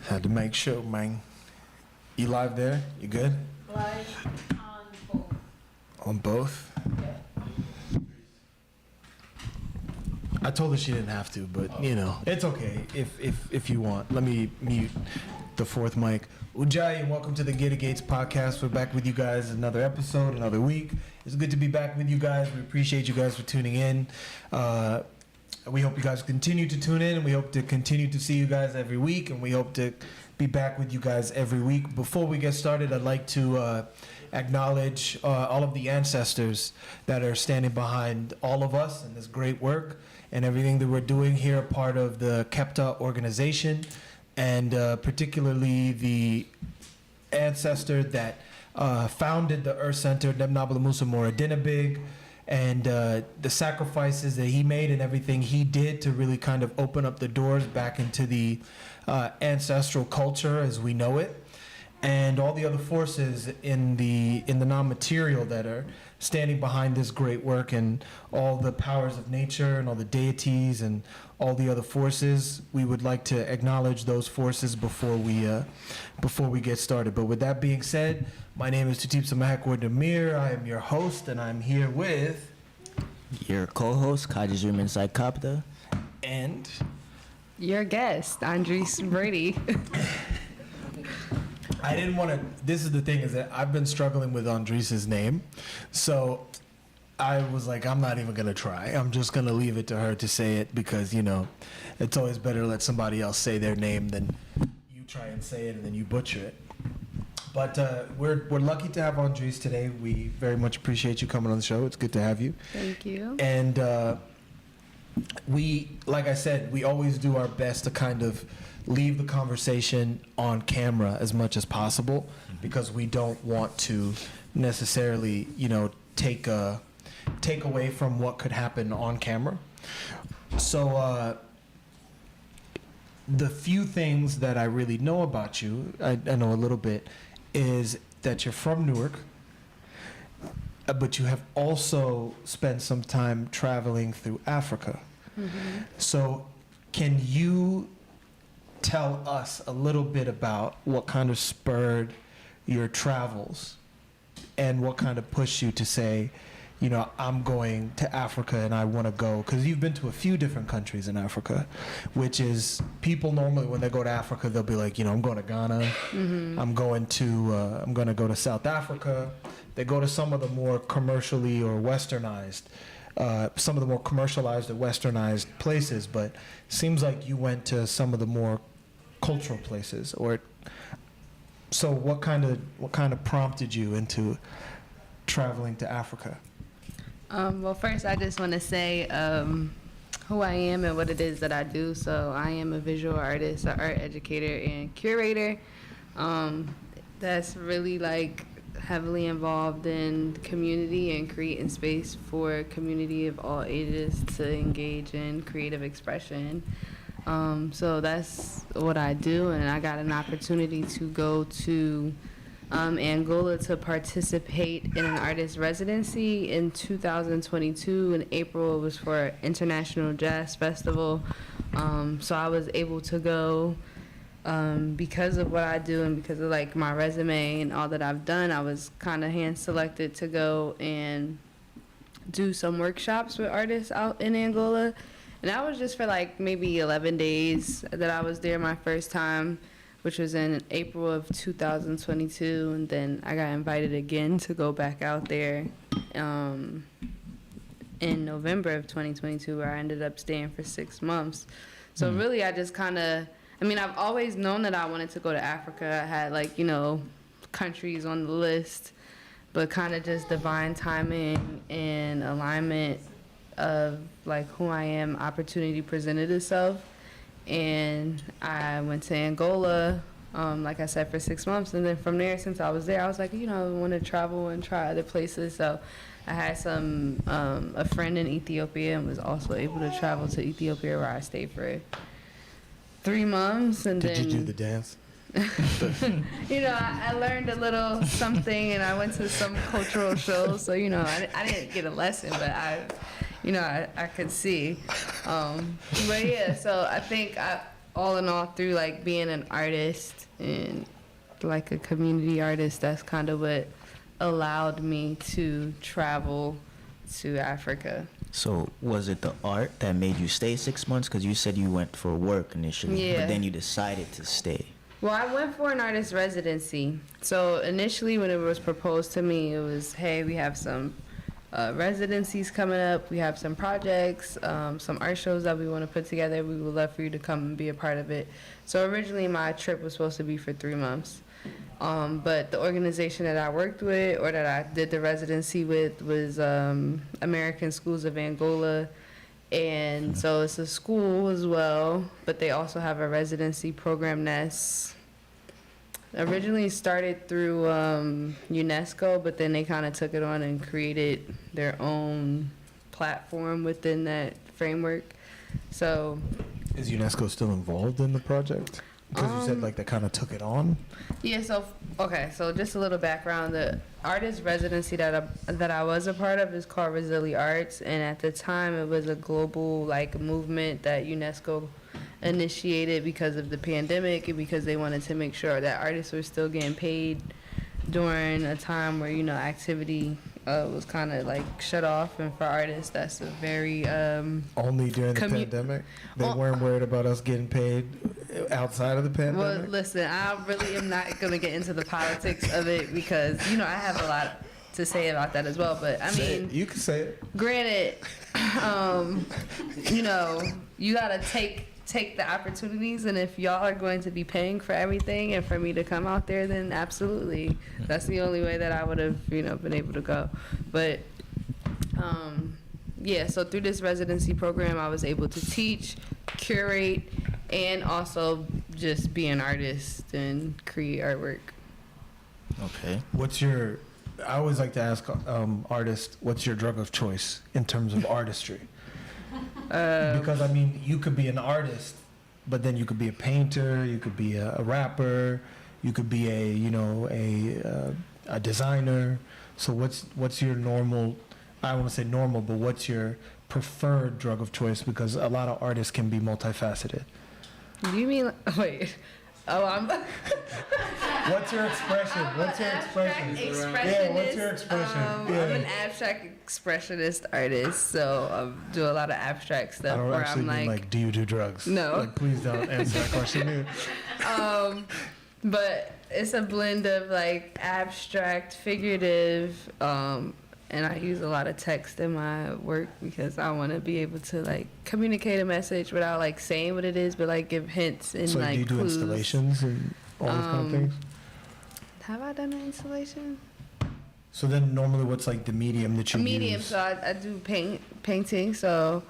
Had to make sure, man. You live there? You good? Live on both. On both? Yeah. I told her she didn't have to, but you know, it's okay if you want. Let me mute the fourth mic. Ujjayi, and welcome to the Gator Gates podcast. We're back with you guys, another episode, another week. It's good to be back with you guys. We appreciate you guys for tuning in. We hope you guys continue to tune in, and we hope to continue to see you guys every week, and we hope to be back with you guys every week. Before we get started, I'd like to acknowledge all of the ancestors that are standing behind all of us and this great work and everything that we're doing here, part of the KEPTA organization, and particularly the ancestor that founded the Earth Center, Demnabla Musa Mora Dinabig, and the sacrifices that he made and everything he did to really kind of open up the doors back into the ancestral culture as we know it, and all the other forces in the non-material that are standing behind this great work, and all the powers of nature and all the deities and all the other forces. We would like to acknowledge those forces before we get started. But with that being said, my name is Tutip Samahekwa Demir. I am your host, and I'm here with your co-host, Kajizrim Inside Kapta, and your guest, Andrece Brady. I didn't want to. This is the thing, is that I've been struggling with Andrece's name, so I was like, I'm not even gonna try. I'm just gonna leave it to her to say it, because you know, it's always better to let somebody else say their name than you try and say it and then you butcher it. But we're lucky to have Andrece today. We very much appreciate you coming on the show. It's good to have you. Thank you. And we, like I said, we always do our best to kind of leave the conversation on camera as much as possible, because we don't want to necessarily, you know, take away from what could happen on camera. So the few things that I really know about you, I know a little bit, is that you're from Newark, but you have also spent some time traveling through Africa. Mm-hmm. So can you tell us a little bit about what kind of spurred your travels and what kind of pushed you to say, you know, I'm going to Africa and I want to go? Because you've been to a few different countries in Africa, which is, people normally when they go to Africa, they'll be like, you know, I'm going to Ghana, mm-hmm. I'm going to go to South Africa. They go to some of the more commercially or westernized, some of the more commercialized or westernized places, but seems like you went to some of the more cultural places. Or so what kind of prompted you into traveling to Africa? Well, first I just want to say who I am and what it is that I do. So I am a visual artist, an art educator and curator. That's really like heavily involved in community and creating space for a community of all ages to engage in creative expression. So that's what I do, and I got an opportunity to go to Angola to participate in an artist residency in 2022. In April, it was for International Jazz Festival. So I was able to go because of what I do and because of like my resume and all that I've done. I was kind of hand selected to go and do some workshops with artists out in Angola. And that was just for like maybe 11 days that I was there my first time, which was in April of 2022, and then I got invited again to go back out there in November of 2022, where I ended up staying for 6 months. So really, I just kind of, I mean, I've always known that I wanted to go to Africa. I had, like, you know, countries on the list, but kind of just divine timing and alignment of, like, who I am, opportunity presented itself. And I went to Angola, like I said, for 6 months. And then from there, since I was there, I was like, you know, I want to travel and try other places. So I had a friend in Ethiopia, and was also able to travel to Ethiopia, where I stayed for 3 months. And Did then, you do the dance? you know, I learned a little something, and I went to some cultural shows. So, you know, I didn't get a lesson, but I could see. But yeah, so I think all in all, through, like, being an artist and, like, a community artist, that's kind of what allowed me to travel to Africa. So was it the art that made you stay 6 months? Because you said you went for work initially, Yeah. but then you decided to stay. Well, I went for an artist residency. So initially, when it was proposed to me, it was, hey, we have some residencies coming up. We have some projects, some art shows that we want to put together. We would love for you to come and be a part of it. So originally, my trip was supposed to be for 3 months. But the organization that I worked with, or that I did the residency with, was American Schools of Angola. And so it's a school as well, but they also have a residency program that's originally started through UNESCO, but then they kind of took it on and created their own platform within that framework. So Is UNESCO still involved in the project? Because you said, like, they kind of took it on. yeah, so just a little background. The artist residency that I was a part of is called Resili Arts, and at the time it was a global, like, movement that UNESCO initiated because of the pandemic, and because they wanted to make sure that artists were still getting paid during a time where, you know, activity was kind of, like, shut off. And for artists, that's a very Only during the pandemic? They weren't worried about us getting paid outside of the pandemic? Well, listen, I really am not going to get into the politics of it, because, you know, I have a lot to say about that as well. But I mean, you can say it. Granted, you know, you got to take the opportunities, and if y'all are going to be paying for everything and for me to come out there, then absolutely, that's the only way that I would have, you know, been able to go. But yeah, so through this residency program, I was able to teach, curate, and also just be an artist and create artwork. Okay. I always like to ask artists, what's your drug of choice in terms of artistry? Because, I mean, you could be an artist, but then you could be a painter, you could be a rapper, you could be a designer. So what's your normal, I don't want to say normal, but what's your preferred drug of choice? Because a lot of artists can be multifaceted. Do you mean, wait, What's your expression? What's your expression? Yeah, what's your expression? I'm an abstract expressionist artist, so I do a lot of abstract stuff. I don't where actually I'm mean, like, do you do drugs? No. Like, please don't answer that question. But it's a blend of, like, abstract, figurative, and I use a lot of text in my work because I want to be able to, like, communicate a message without, like, saying what it is, but, like, give hints and, So like, do you do clues. installations and all those kind of things? Have I done an installation? So then normally what's, like, the medium that you Medium, use? so I do painting, so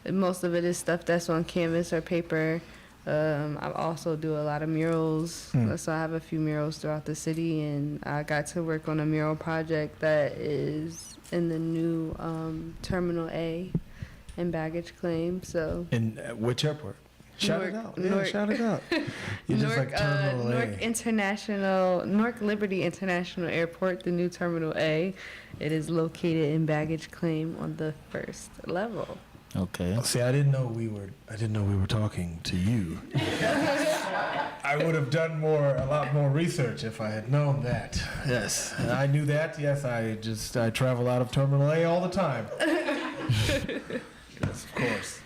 most of it is stuff that's on canvas or paper. I also do a lot of murals, so I have a few murals throughout the city, and I got to work on a mural project that is in the new Terminal A in baggage claim. So In which airport? Shout it out. Yeah, Newark. shout it out. You're just like Terminal A. Newark Liberty International Airport, the new Terminal A. It is located in baggage claim on the first level. Okay. See, I didn't know we were talking to you. I would have done a lot more research if I had known that. Yes, and I knew that. Yes, I travel out of Terminal A all the time. Yes, of course.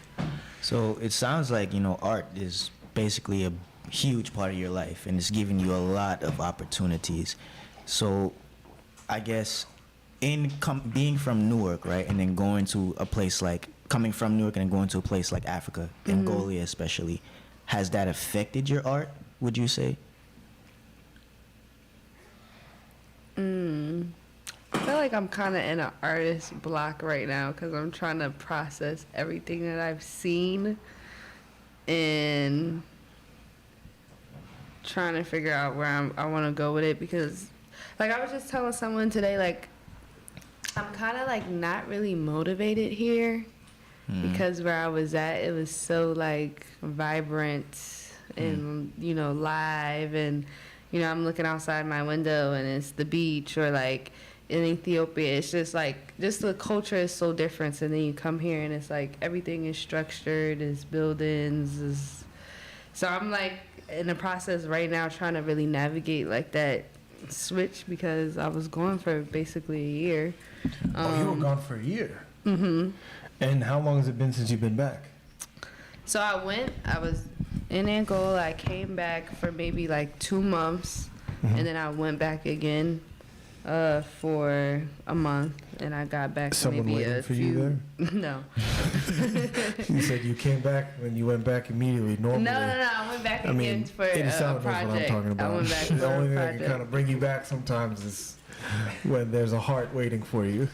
So it sounds like, you know, art is basically huge part of your life, and it's giving you a lot of opportunities. So I guess being from Newark, right, and then going to a place like, coming from Newark and then going to a place like Africa, Angola especially, has that affected your art, would you say? I feel like I'm kind of in an artist block right now because I'm trying to process everything that I've seen and trying to figure out where I want to go with it, because like I was just telling someone today, like I'm kind of like not really motivated here because where I was at, it was so like vibrant and you know, live, and you know, I'm looking outside my window and it's the beach, or like in Ethiopia, it's just like, just the culture is so different. And then you come here and it's like everything is structured, it's buildings, so I'm like in the process right now trying to really navigate like that switch, because I was gone for basically a year. You were gone for a year? Mm-hmm. And how long has it been since you've been back? So I was in Angola, I came back for maybe like 2 months, and then I went back again for a month, and I got back Someone maybe waiting a for few. you there? No. You said you came back and you went back immediately. Normally, No. I went back again for a Sound knows what I'm project. talking about. I went back for The a only thing that project. can kind of bring you back sometimes is when there's a heart waiting for you.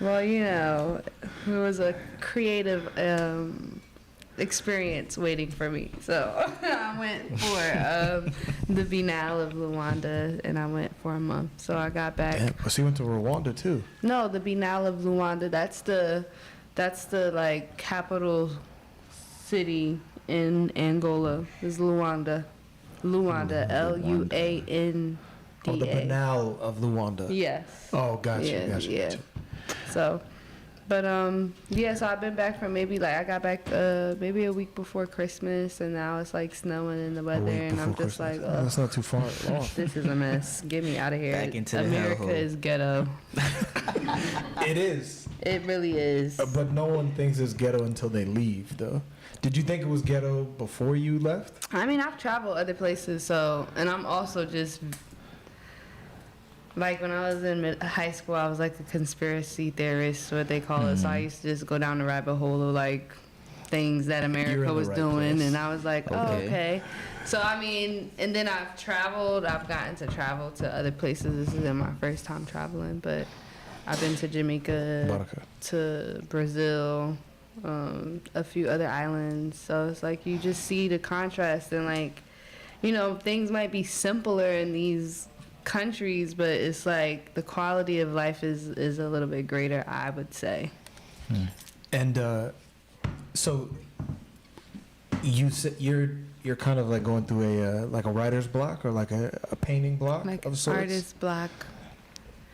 Well, you know, it was a creative experience waiting for me. So I went for the Biennale of Luanda, and I went for a month. So I got back. Yeah, so you went to Rwanda too. No, the Biennale of Luanda. That's the like capital city in Angola. Is Luanda. Luanda. Luanda. Oh, the Biennale of Luanda. Yes. Oh, gotcha. Yeah. So, but yeah. So I've been back from maybe like I got back maybe a week before Christmas, and now it's like snowing in the weather, and I'm just like, oh, that's not too far at all. this is a mess. Get me out of here. Back into the America hellhole. is ghetto. It is. It really is. But no one thinks it's ghetto until they leave, though. Did you think it was ghetto before you left? I mean, I've traveled other places, so, and I'm also just, like when I was in high school, I was like a conspiracy theorist, what they call it. So I used to just go down the rabbit hole of like things that You're in America the was right doing, place. and I was like, oh, Okay. okay. So I mean, and then I've gotten to travel to other places. This isn't my first time traveling, but I've been to Jamaica, Baraka. to Brazil, a few other islands. So it's like you just see the contrast, and like, you know, things might be simpler in these countries, but it's like the quality of life is a little bit greater, I would say. And so you said you're kind of like going through a like a writer's block, or like a painting block Like of sorts. artist block.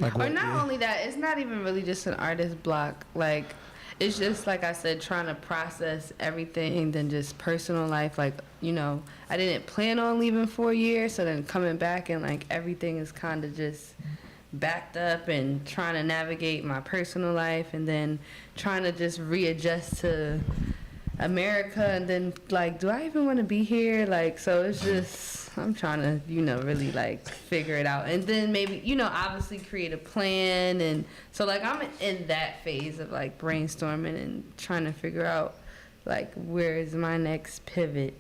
Like Or what, not yeah. only that, it's not even really just an artist block. Like, it's just, like I said, trying to process everything than just personal life. Like, you know, I didn't plan on leaving for a year, so then coming back and, like, everything is kind of just backed up, and trying to navigate my personal life, and then trying to just readjust to America, and then, like, do I even want to be here? Like, so it's just, I'm trying to, you know, really, like, figure it out. And then maybe, you know, obviously create a plan. And so, like, I'm in that phase of, like, brainstorming and trying to figure out, like, where is my next pivot.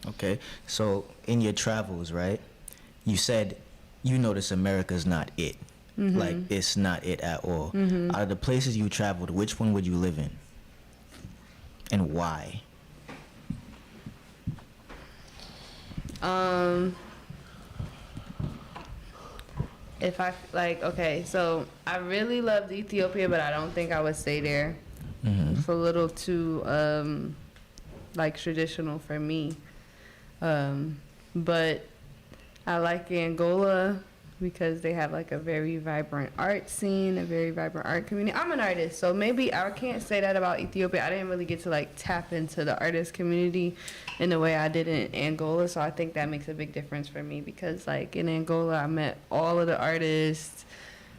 Okay, so in your travels, right, you said you notice America's not it. Like, it's not it at all. Out of the places you traveled, which one would you live in? And why? If I, like, okay, so I really loved Ethiopia, but I don't think I would stay there. It's a little too, like, traditional for me. But I like Angola because they have, like, a very vibrant art scene, a very vibrant art community. I'm an artist, so maybe I can't say that about Ethiopia. I didn't really get to, like, tap into the artist community in the way I did in Angola, so I think that makes a big difference for me because, like, in Angola, I met all of the artists,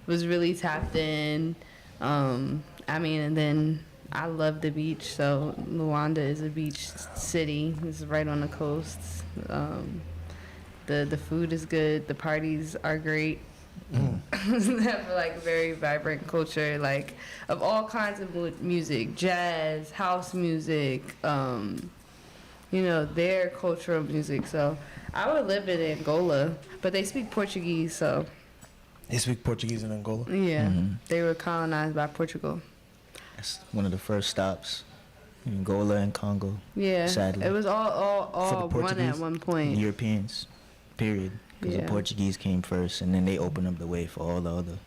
was really tapped in. I mean, and then I love the beach, so Luanda is a beach city. It's right on the coast. The food is good. The parties are great. They have like very vibrant culture, like of all kinds of music, jazz, house music, their cultural music. So I would live in Angola, but they speak Portuguese, so. They speak Portuguese in Angola? Yeah, they were colonized by Portugal. That's one of the first stops. Angola and Congo. Yeah, sadly. It was all one at one point. Europeans, period. Because the Portuguese came first, and then they opened up the way for all the other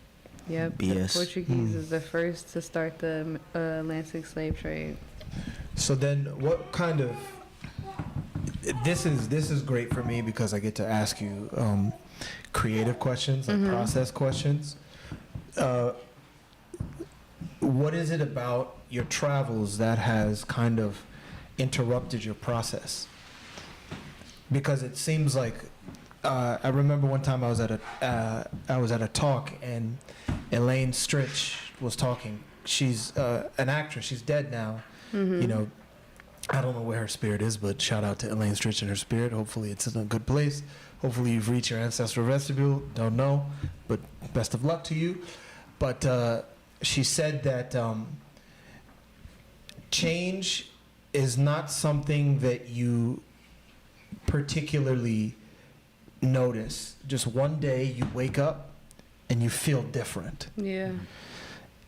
BS. The Portuguese is the first to start the Atlantic slave trade. So then, what kind of this is great for me because I get to ask you creative questions, like process questions. What is it about your travels that has kind of interrupted your process? Because it seems like I remember one time I was at a talk and Elaine Stritch was talking. She's an actress. She's dead now. You know, I don't know where her spirit is, but shout out to Elaine Stritch and her spirit. Hopefully it's in a good place. Hopefully you've reached your ancestral vestibule. Don't know, but best of luck to you. But she said that change is not something that you particularly notice. Just one day you wake up and you feel different. Yeah.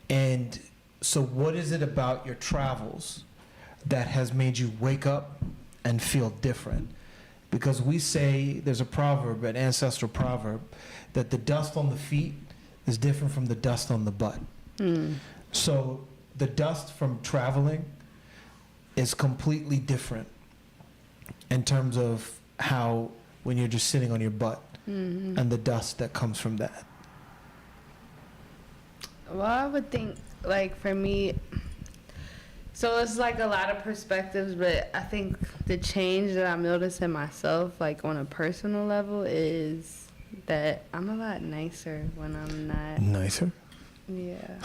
And so what is it about your travels that has made you wake up and feel different? Because we say, there's a proverb, an ancestral proverb, that the dust on the feet is different from the dust on the butt. So the dust from traveling is completely different in terms of how, when you're just sitting on your butt, and the dust that comes from that. Well, I would think, like, for me, so it's like a lot of perspectives, but I think the change that I'm noticing myself, like on a personal level, is that I'm a lot nicer when I'm not. Nicer? Yeah.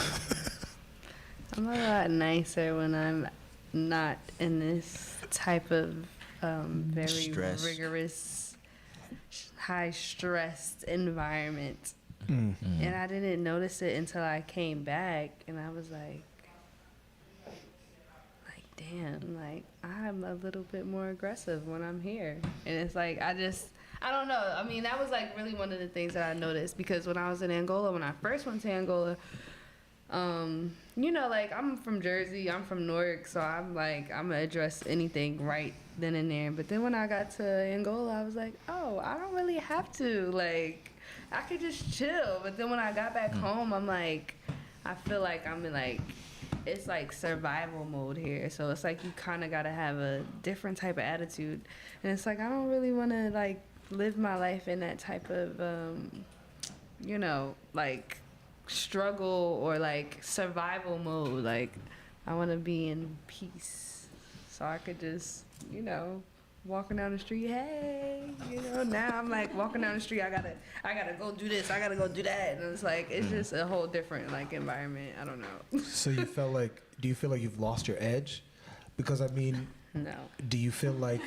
I'm a lot nicer when I'm not in this type of very rigorous, high-stressed environment. And I didn't notice it until I came back, and I was like, damn, like, I'm a little bit more aggressive when I'm here. And it's like, I don't know. I mean, that was like really one of the things that I noticed, because when I was in Angola, when I first went to Angola, like, I'm from Jersey, I'm from Newark, so I'm like, I'm gonna address anything right then and there. But then when I got to Angola, I was like, oh, I don't really have to, like, I could just chill. But then when I got back home, I'm like, I feel like I'm in, like, it's like survival mode here. So it's like you kind of got to have a different type of attitude. And it's like, I don't really want to, like, live my life in that type of, like, struggle or, like, survival mode. Like, I want to be in peace. So I could just, walking down the street, hey, now I'm like walking down the street, I gotta go do this, I gotta go do that, and it's like, it's just a whole different, like, environment. I don't know. So do you feel like you've lost your edge? Because I mean, no. Do you feel like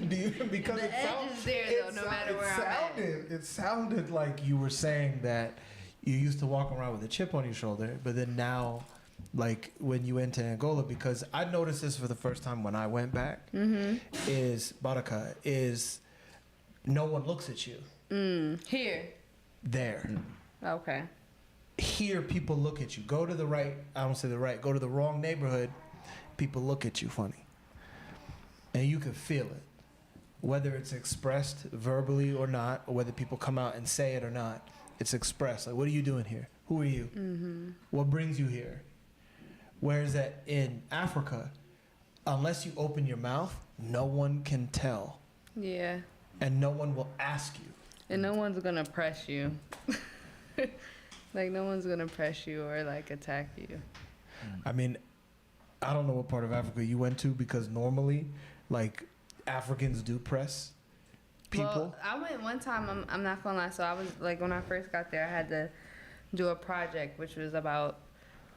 because the edge is there though, no matter where I'm at. It sounded like you were saying that you used to walk around with a chip on your shoulder, but then now, like, when you went to Angola, because I noticed this for the first time when I went back, is Baraka, is no one looks at you. Here. There. Okay. Here, people look at you. Go to the right, I don't say the right, go to the wrong neighborhood, people look at you funny. And you can feel it. Whether it's expressed verbally or not, or whether people come out and say it or not, it's expressed. Like, what are you doing here? Who are you? What brings you here? Whereas that in Africa, unless you open your mouth, no one can tell. Yeah. And no one will ask you. And no one's gonna press you. Like, no one's gonna press you or, like, attack you. I mean, I don't know what part of Africa you went to, because normally, like, Africans do press people. Well, I went one time, I'm not gonna lie. So I was, like, when I first got there, I had to do a project which was about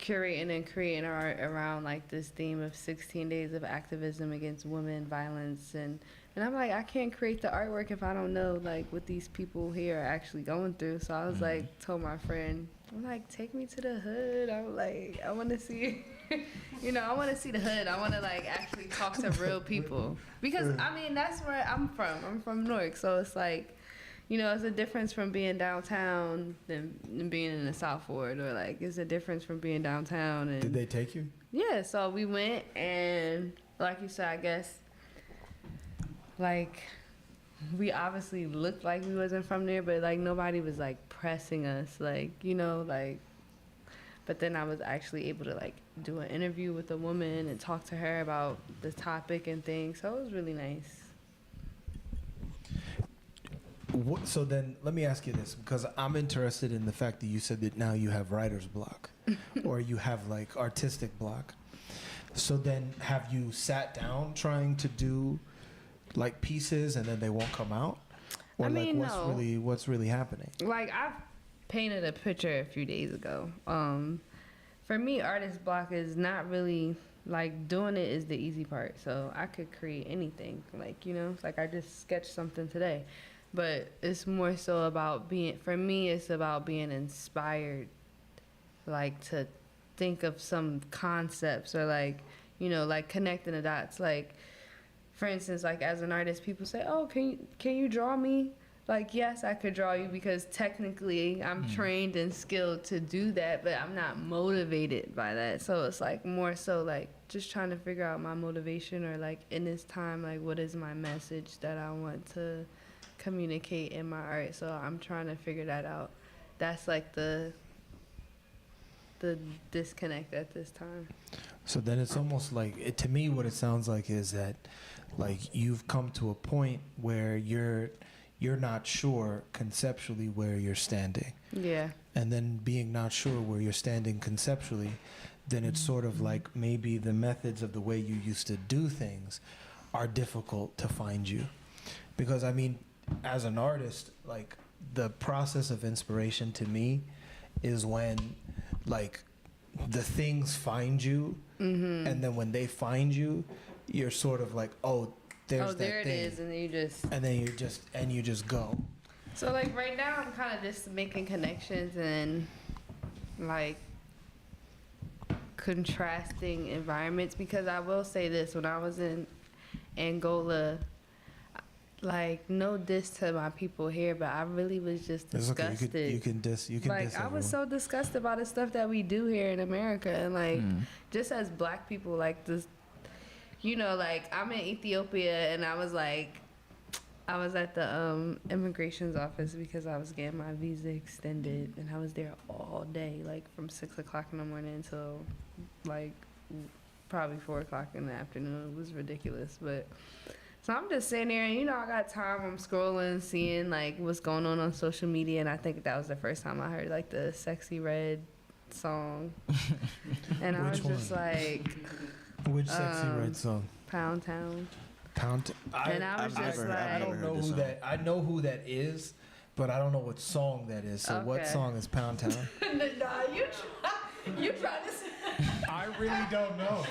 curating and creating art around like this theme of 16 days of activism against women violence, and I'm like, I can't create the artwork if I don't know like what these people here are actually going through. So I was like, told my friend, I'm like, take me to the hood. I'm like, I want to see, I want to see the hood. I want to like actually talk to real people, because I mean that's where I'm from. I'm from Newark, so it's like, it's a difference from being downtown than being in the South Ward, or like it's a difference from being downtown. And did they take you? Yeah, so we went, and like you said, I guess like we obviously looked like we wasn't from there, but like nobody was like pressing us, like like. But then I was actually able to like do an interview with a woman and talk to her about the topic and things, so it was really nice. So then let me ask you this, because I'm interested in the fact that you said that now you have writer's block or you have like artistic block. So then have you sat down trying to do like pieces and then they won't come out? Or I mean, what's really happening? Like I've painted a picture a few days ago. For me, artist block is not really like doing it is the easy part. So I could create anything, like it's like I just sketched something today. But it's more so about for me, it's about being inspired, like to think of some concepts or like, like connecting the dots. Like, for instance, like as an artist, people say, oh, can you draw me? Like, yes, I could draw you because technically I'm trained and skilled to do that, but I'm not motivated by that. So it's like more so like just trying to figure out my motivation, or like in this time, like what is my message that I want to communicate in my art. So I'm trying to figure that out. That's like the disconnect at this time. So then it's almost like to me what it sounds like is that like you've come to a point where you're not sure conceptually where you're standing. Yeah. And then being not sure where you're standing conceptually, then it's sort of like maybe the methods of the way you used to do things are difficult to find you. Because I mean, as an artist, like the process of inspiration to me is when like the things find you, and then when they find you, you're sort of like, oh, there's that there it thing. is, and then you just go. So like right now I'm kind of just making connections and like contrasting environments, because I will say this, when I was in Angola, like no diss to my people here, but I really was just disgusted. Okay. You can diss like I was so disgusted by the stuff that we do here in America, and like just as black people, like this, like I'm in Ethiopia, and I was at the immigration's office because I was getting my visa extended, and I was there all day, like from 6 o'clock in the morning until like probably 4 o'clock in the afternoon. It was ridiculous, but. So I'm just sitting there, and I got time. I'm scrolling, seeing like what's going on social media, and I think that was the first time I heard like the Sexy Red song, and I was just like, which Sexy Red song? Pound Town. And I was just like, I don't know who that. I know who that is, but I don't know what song that is. So what song is Pound Town? Nah, you try to. I really don't know.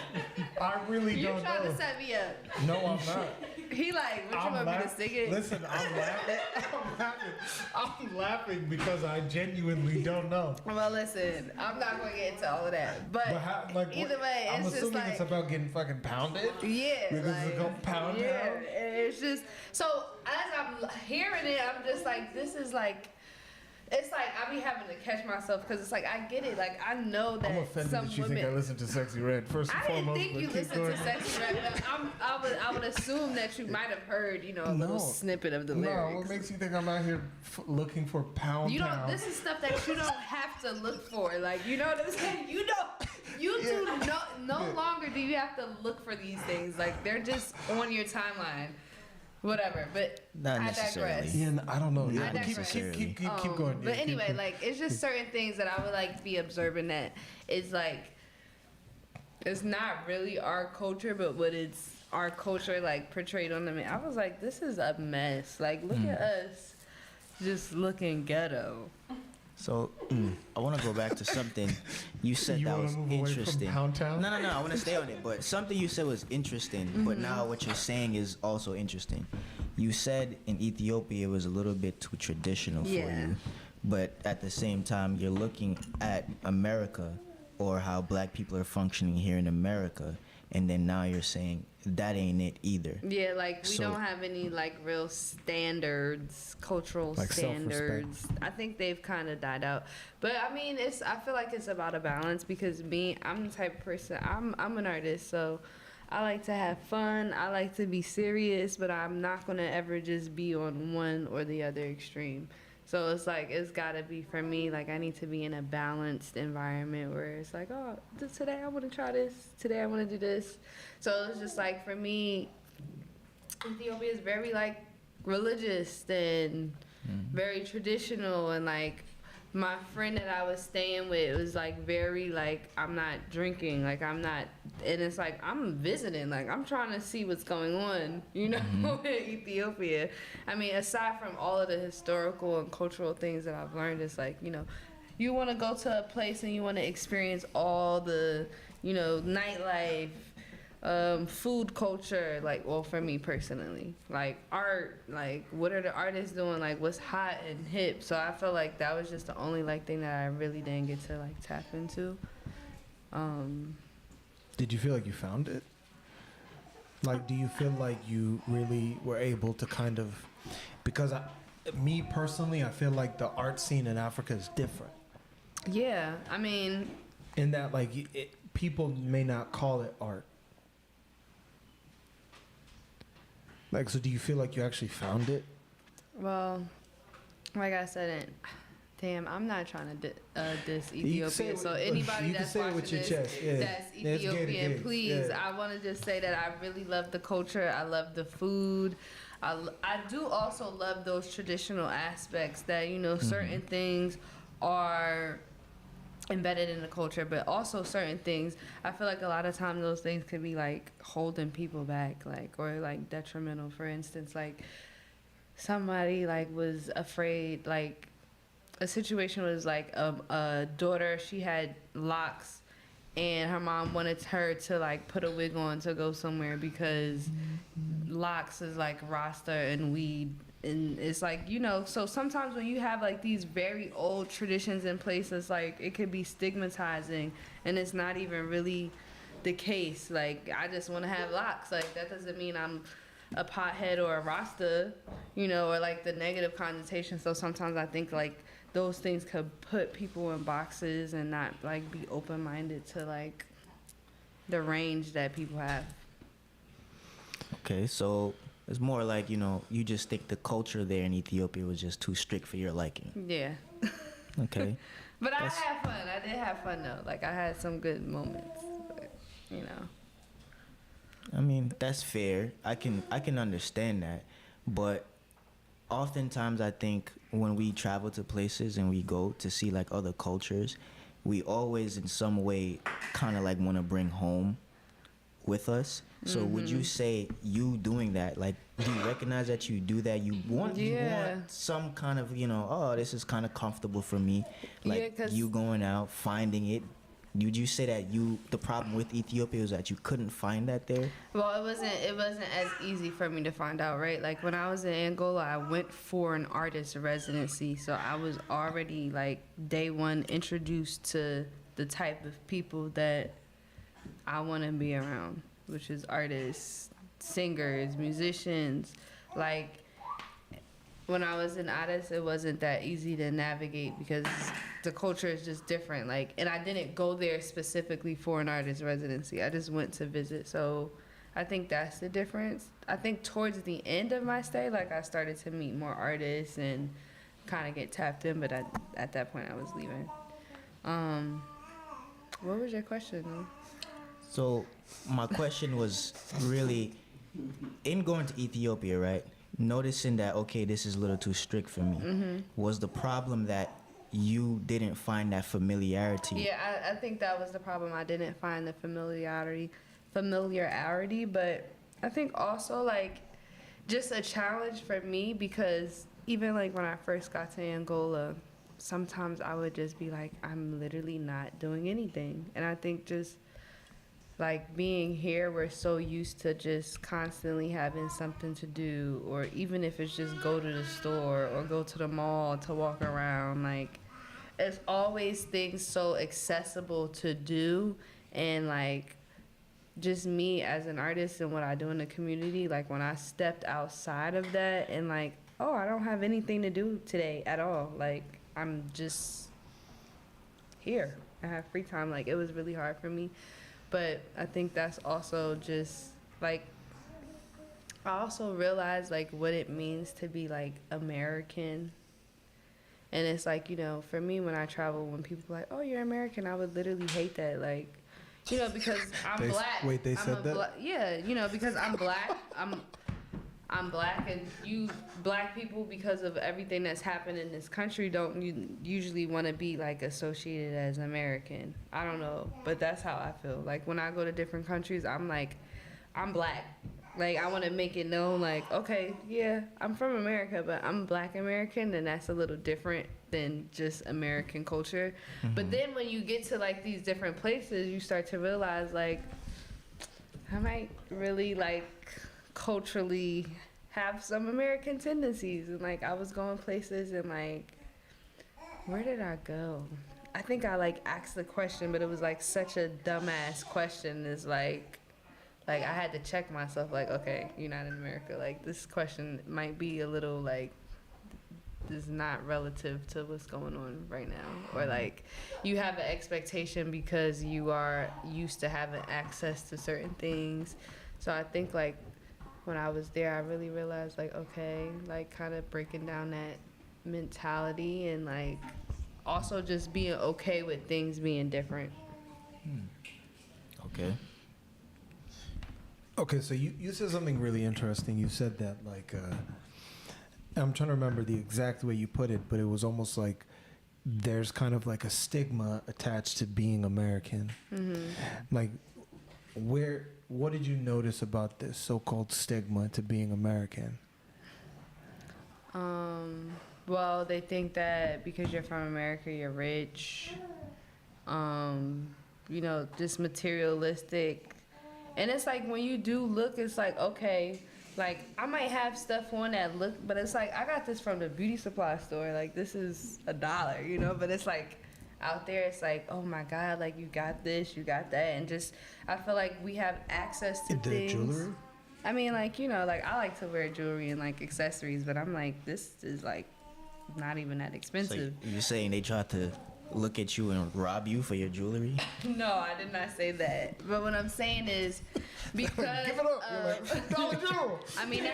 I really don't know. You trying to set me up? No, I'm not. He like, what you want me to sing it? Listen, I'm laughing because I genuinely don't know. Well, listen, I'm not going to get into all of that. But either way, I'm it's just assuming like. it's about getting fucking pounded? Yeah. Because it's called Pound Town? Yeah, it's just. So, as I'm hearing it, I'm just like, this is like. It's like I be having to catch myself, because it's like I get it. Like I know that I'm offended some that you women. think I listen to Sexy Red. First and I didn't foremost, think you keep listened going. to Sexy Red. But I would assume that you might have heard, a little snippet of the lyrics. No, what makes you think I'm out here looking for Pound Town? This is stuff that you don't have to look for. Like, you know what I'm saying? No longer do you have to look for these things. Like, they're just on your timeline. Whatever, but Not I digress. Yeah, I don't know. Not Keep necessarily. going. But anyway, like it's just certain things that I would like be observing that is like it's not really our culture, but what it's our culture like portrayed on the. I was like, this is a mess. Like, look at us, just looking ghetto. So I want to go back to something you said You that wanna was move away from interesting. Pound Town? No, I want to stay on it. But something you said was interesting. But now what you're saying is also interesting. You said in Ethiopia it was a little bit too traditional for Yeah. you, but at the same time you're looking at America or how Black people are functioning here in America, and then now you're saying that ain't it either. Yeah, like we So- don't have any like real standards, cultural Like standards. I think they've kind of died out. But I mean, I feel like it's about a balance because I'm the type of person. I'm an artist, so I like to have fun. I like to be serious, but I'm not gonna ever just be on one or the other extreme. So it's like it's gotta be for me. Like I need to be in a balanced environment where it's like, oh, today I want to try this. Today I want to do this. So it's just like for me, Ethiopia is very like religious and very traditional, and like my friend that I was staying with was like very like I'm not drinking, like I'm not, and it's like I'm visiting, like I'm trying to see what's going on, you know, in Ethiopia. I mean, aside from all of the historical and cultural things that I've learned, it's like, you know, you want to go to a place and you want to experience all the, you know, nightlife, food culture, like, well, for me personally, like art, like what are the artists doing, like what's hot and hip. So I feel like that was just the only like thing that I really didn't get to like tap into. Did you feel like you found it? Like, do you feel like you really were able to kind of, because me personally, I feel like the art scene in Africa is different. Yeah, I mean, In that, like, people may not call it art. Like, so do you feel like you actually found it? well, like I said, damn, I'm not trying to diss You can say Ethiopia. it So with- anybody you can that's say it watching with your this chest, yeah. that's Yeah, it's Ethiopian, gay, please, yeah. I want to just say that I really love the culture. I love the food. I do also love those traditional aspects that, you know, certain things are embedded in the culture, but also certain things, I feel like a lot of times those things could be like holding people back, like, or like detrimental. For instance, like somebody like was afraid, like a situation was like a daughter, she had locks and her mom wanted her to like put a wig on to go somewhere because locks is like rasta and weed, and it's like, you know, so sometimes when you have like these very old traditions in place, it's like it could be stigmatizing, and it's not even really the case. Like, I just want to have locks, like that doesn't mean I'm a pothead or a rasta, you know, or like the negative connotation. So sometimes I think like those things could put people in boxes and not like be open-minded to like the range that people have. Okay, so it's more like, you know, you just think the culture there in Ethiopia was just too strict for your liking. Yeah. Okay. But I That's- had fun. I did have fun though. Like I had some good moments, but, you know. I mean, that's fair. I can understand that, but oftentimes I think when we travel to places and we go to see like other cultures, we always in some way kind of like want to bring home with us. So would you say you doing that, like, do you recognize that you do that? You want some kind of, you know, oh, this is kind of comfortable for me, like, Yeah, 'cause- you going out finding it. Would you say that the problem with Ethiopia was that you couldn't find that there? Well, it wasn't as easy for me to find out, right? Like when I was in Angola, I went for an artist residency, so I was already like day one introduced to the type of people that I want to be around, which is artists, singers, musicians. Like when I was in Addis, it wasn't that easy to navigate because the culture is just different. Like, and I didn't go there specifically for an artist residency. I just went to visit. So I think that's the difference. I think towards the end of my stay, like I started to meet more artists and kind of get tapped in, but at that point I was leaving. What was your question? So my question was really, in going to Ethiopia, right? Noticing that, okay, this is a little too strict for me. Was the problem that you didn't find that familiarity? Yeah, I think that was the problem. I didn't find the familiarity, but I think also like just a challenge for me because even like when I first got to Angola, sometimes I would just be like, I'm literally not doing anything. And I think just like being here, we're so used to just constantly having something to do, or even if it's just go to the store or go to the mall to walk around, like it's always things so accessible to do. And like just me as an artist and what I do in the community, like when I stepped outside of that and like, oh, I don't have anything to do today at all, like I'm just here, I have free time, like it was really hard for me. But I think that's also just like, I also realized like what it means to be like American. And it's like, you know, for me when I travel, when people are like, oh, you're American, I would literally hate that. Like, you know, because I'm black. Wait, they said that? Yeah, you know, because I'm black. I'm black, and you black people, because of everything that's happened in this country, don't usually want to be like associated as American. I don't know, but that's how I feel. Like when I go to different countries, I'm like, I'm black. Like I want to make it known, like, okay, yeah, I'm from America, but I'm Black American, and that's a little different than just American culture. Mm-hmm. But then when you get to like these different places, you start to realize like, I might really like culturally have some American tendencies. And like I was going places and like, where did I go? I think I like asked the question, but it was like such a dumbass question. It's like I had to check myself, like, okay, you're not in America. Like this question might be a little like, this is not relative to what's going on right now. Or like you have an expectation because you are used to having access to certain things. So I think like when I was there, I really realized like, okay, like kind of breaking down that mentality and like also just being okay with things being different. Okay. Okay, so you said something really interesting. You said that like, I'm trying to remember the exact way you put it, but it was almost like there's kind of like a stigma attached to being American. Mm-hmm. Like, what did you notice about this so-called stigma to being American? Well, they think that because you're from America, you're rich. You know, just materialistic. And it's like when you do look, it's like, okay, like I might have stuff on that look, but it's like I got this from the beauty supply store. Like this is $1, you know, but it's like out there, it's like, oh my God, like you got this, you got that. And just, I feel like we have access to things. Jewelry? I mean, like, you know, like I like to wear jewelry and like accessories, but I'm like, this is like not even that expensive. So you're saying they tried to look at you and rob you for your jewelry? No, I did not say that. But what I'm saying is because give it up. Dollar General. I mean,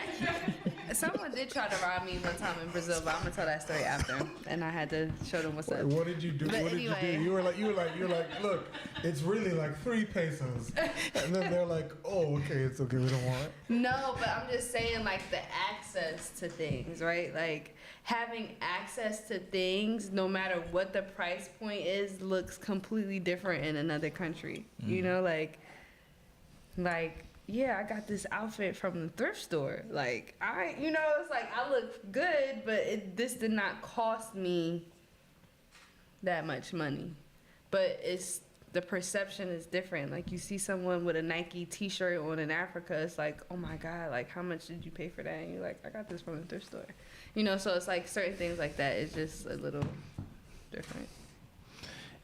someone did try to rob me one time in Brazil, but I'm gonna tell that story after. And I had to show them what's up. What did you do? But what anyway. did you do? You were like, look, it's really like 3 pesos. And then they're like, oh, okay, it's okay, we don't want it. No, but I'm just saying like the access to things, right? Like having access to things, no matter what the price point is, looks completely different in another country. You know, like yeah, I got this outfit from the thrift store. Like you know, it's like I look good, but this did not cost me that much money. But it's the perception is different. Like you see someone with a Nike T-shirt on in Africa, it's like, oh my God, like how much did you pay for that? And you're like, I got this from the thrift store. You know, so it's like certain things like that. It's just a little different.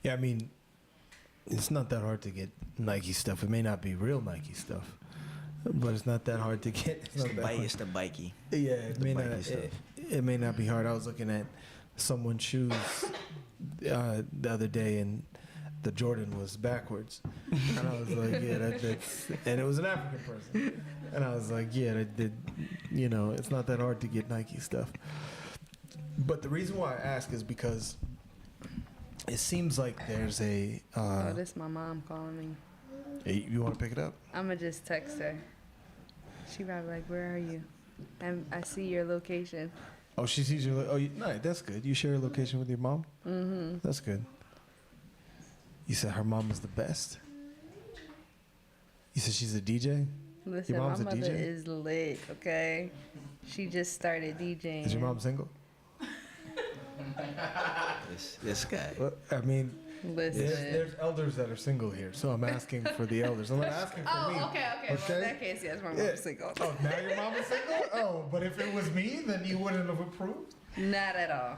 Yeah, I mean, it's not that hard to get Nike stuff. It may not be real Nike stuff, but it's not that hard to get. It's the bikey. Yeah, it may not be hard. I was looking at someone's shoes the other day, and the Jordan was backwards, and I was like, yeah, that's, and it was an African person, and I was like, yeah, you know, it's not that hard to get Nike stuff. But the reason why I ask is because it seems like there's a. Oh, this is my mom calling me. Hey, you want to pick it up? I'm gonna just text her. She probably like, where are you? I see your location. Oh, she sees your. No, that's good. You share a location with your mom. Mm-hmm. That's good. You said her mom is the best. You said she's a DJ. Listen, your mom's my mother a DJ? is lit. Okay, she just started DJing. Is your mom single? This guy. Well, I mean, Listen. there's elders that are single here, so I'm asking for the elders. I'm not asking for me. Okay. Well, in that case, yes, my mom's single. Oh, now your mom is single? Oh, but if it was me, then you wouldn't have approved? Not at all.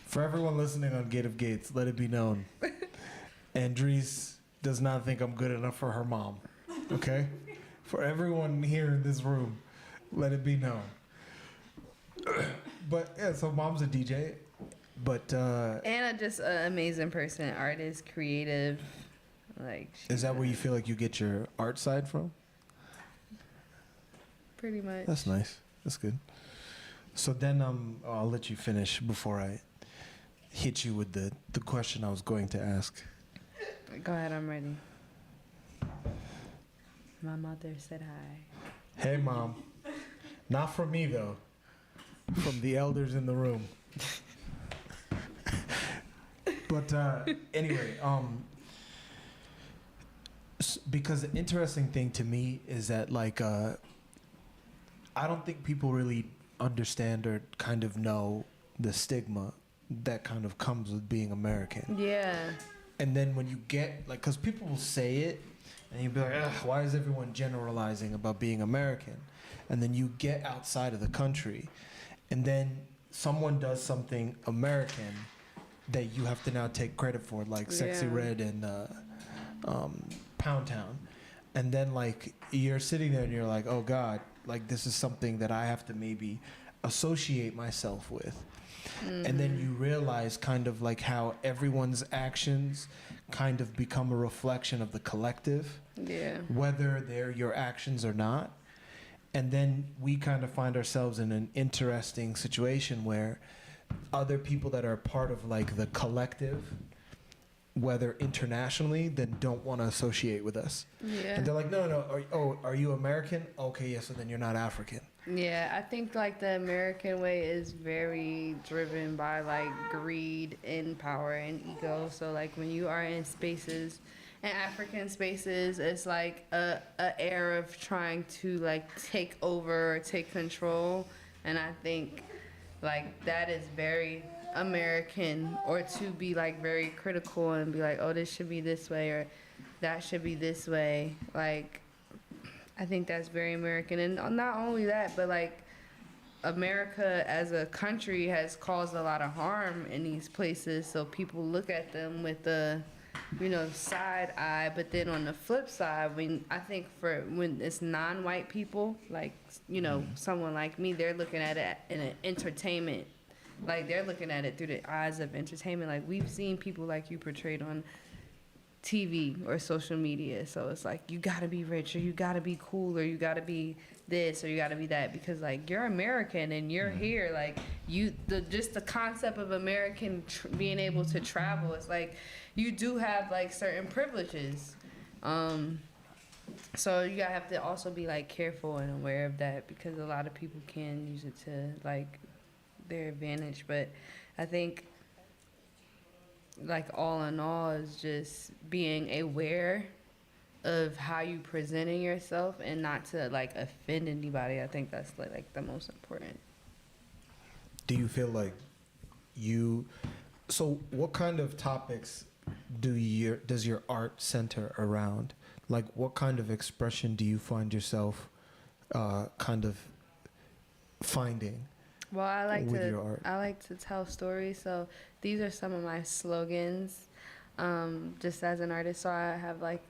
For everyone listening on Gate of Gates, let it be known. Andrece does not think I'm good enough for her mom. Okay? For everyone here in this room, let it be known. But yeah, so mom's a DJ. But And just an amazing person, artist, creative. Like, is that where you feel like you get your art side from? pretty much? That's nice. That's good. So then I'll let you finish before I hit you with the question I was going to ask. Go ahead, I'm ready. My mother said hi. Hey, Mom. Not from me, though. From the elders in the room. But anyway, because the interesting thing to me is that, like, I don't think people really understand or kind of know the stigma that kind of comes with being American. Yeah. And then when you get, like, because people will say it, and you'll be like, ugh, why is everyone generalizing about being American? And then you get outside of the country, and then someone does something American that you have to now take credit for, like Sexy Red and Pound Town. And then, like, you're sitting there and you're like, oh, God, like, this is something that I have to maybe associate myself with. Mm-hmm. And then you realize kind of like how everyone's actions kind of become a reflection of the collective, whether they're your actions or not. And then we kind of find ourselves in an interesting situation where other people that are part of like the collective, whether internationally, then don't want to associate with us. Yeah. And they're like, no, are you American? Okay, yeah, so then you're not African. Yeah, I think like the American way is very driven by like greed and power and ego. So like when you are in spaces, in African spaces, it's like a air of trying to like take over or take control. And I think like that is very American, or to be like very critical and be like, oh, this should be this way or that should be this way. Like, I think that's very American. And not only that, but like America as a country has caused a lot of harm in these places. So people look at them with the, side eye. But then on the flip side, when it's non-white people, like, someone like me, they're looking at it in an entertainment. Like, they're looking at it through the eyes of entertainment. Like, we've seen people like you portrayed on TV or social media. So it's like, you gotta be rich, or you gotta be cool, or you gotta be this, or you gotta be that, because like you're American and you're here. Like just the concept of American being able to travel, it's like you do have like certain privileges. So you gotta have to also be like careful and aware of that, because a lot of people can use it to like their advantage. But I think like all in all is just being aware of how you presenting yourself and not to like offend anybody. I think that's like the most important. Do you feel like so what kind of topics does your art center around? Like, what kind of expression do you find yourself kind of finding? Well, I like to tell stories. So these are some of my slogans, just as an artist. So I have like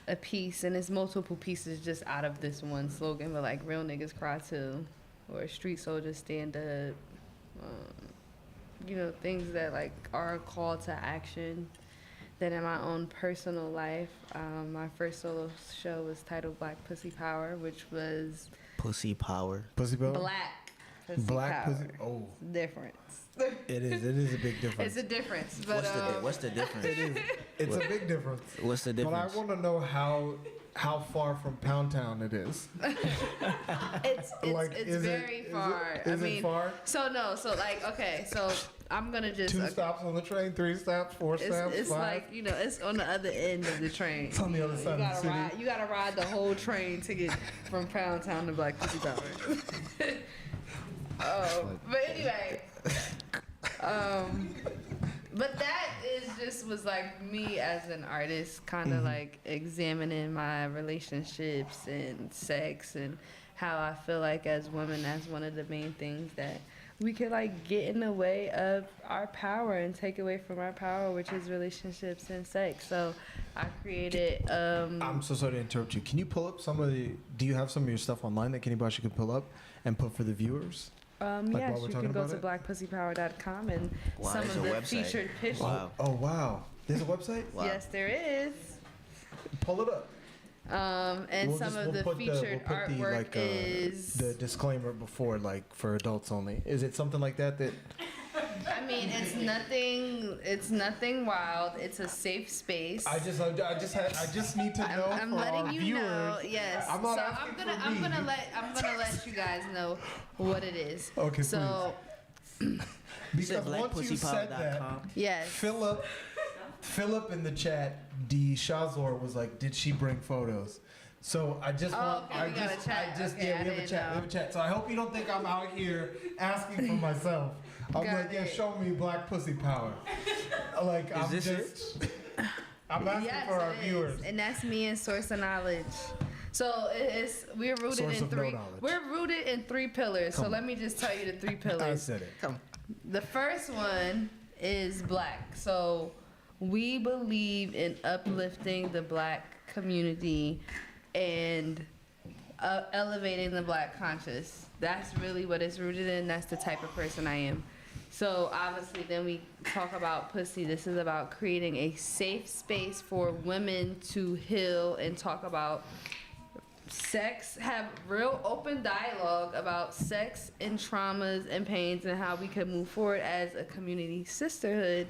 a piece, and it's multiple pieces just out of this one slogan. But like, real niggas cry too, or street soldiers stand up. Things that like are a call to action. Then in my own personal life, my first solo show was titled Black Pussy Power, which was Pussy Power. Pussy Power? Black Pussy Black Power. Pussy? Oh. Difference. It is a big difference. It's a difference. But, What's the difference? It's a big difference. What's the difference? But I want to know how far from Pound Town it is. It's very far. Is it far? So I'm gonna just 2 stops on the train, 3 stops, 4 stops, it's 5. like it's on the other end of the train. It's on the other side of the city. You gotta ride the whole train to get from Pound Town to Black Pussy Power. But anyway, but that was like me as an artist, kind of like examining my relationships and sex and how I feel like as women, that's one of the main things that we could like get in the way of our power and take away from our power, which is relationships and sex. So I created. I'm so sorry to interrupt you. Can you pull up do you have some of your stuff online that anybody could pull up and put for the viewers? Yes, you can go to blackpussypower.com and some of the featured pictures. Wow. Oh, wow. There's a website? Wow. Yes, there is. Pull it up. And We'll some of the put featured artwork is the disclaimer before, like for adults only. Is it something like that? I mean, it's nothing wild. It's a safe space. I just need to know I'm for letting our you viewers. know. Yes. I'm not asking for I'm me. gonna let you guys know what it is. Okay, so, because once you said that, yes. Philip in the chat, D. Shazor was like, "Did she bring photos?" So I just want, okay, we have a chat. we have a chat. So I hope you don't think I'm out here asking for myself. I'm Got it. show me black pussy power. Like I'm asking Yes, for our it is. viewers. And that's me and source of knowledge. So we're rooted Source in of no three. knowledge. We're rooted in three pillars. So let me just tell you the three pillars. I said it. Come. The first one is black. So we believe in uplifting the black community and elevating the black conscious. That's really what it's rooted in. That's the type of person I am. So obviously then we talk about pussy. This is about creating a safe space for women to heal and talk about sex, have real open dialogue about sex and traumas and pains and how we can move forward as a community sisterhood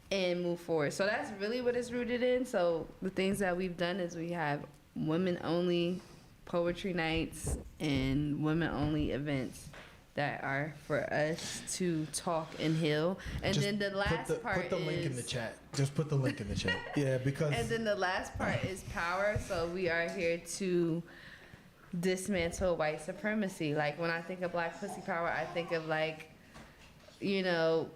and move forward. So that's really what it's rooted in. So the things that we've done is we have women only poetry nights and women only events that are for us to talk and heal. And Just then the last part put the link in the chat. Just put the link in the chat. Yeah, because and then the last part is power. So we are here to dismantle white supremacy. Like when I think of black pussy power, I think of like, you know,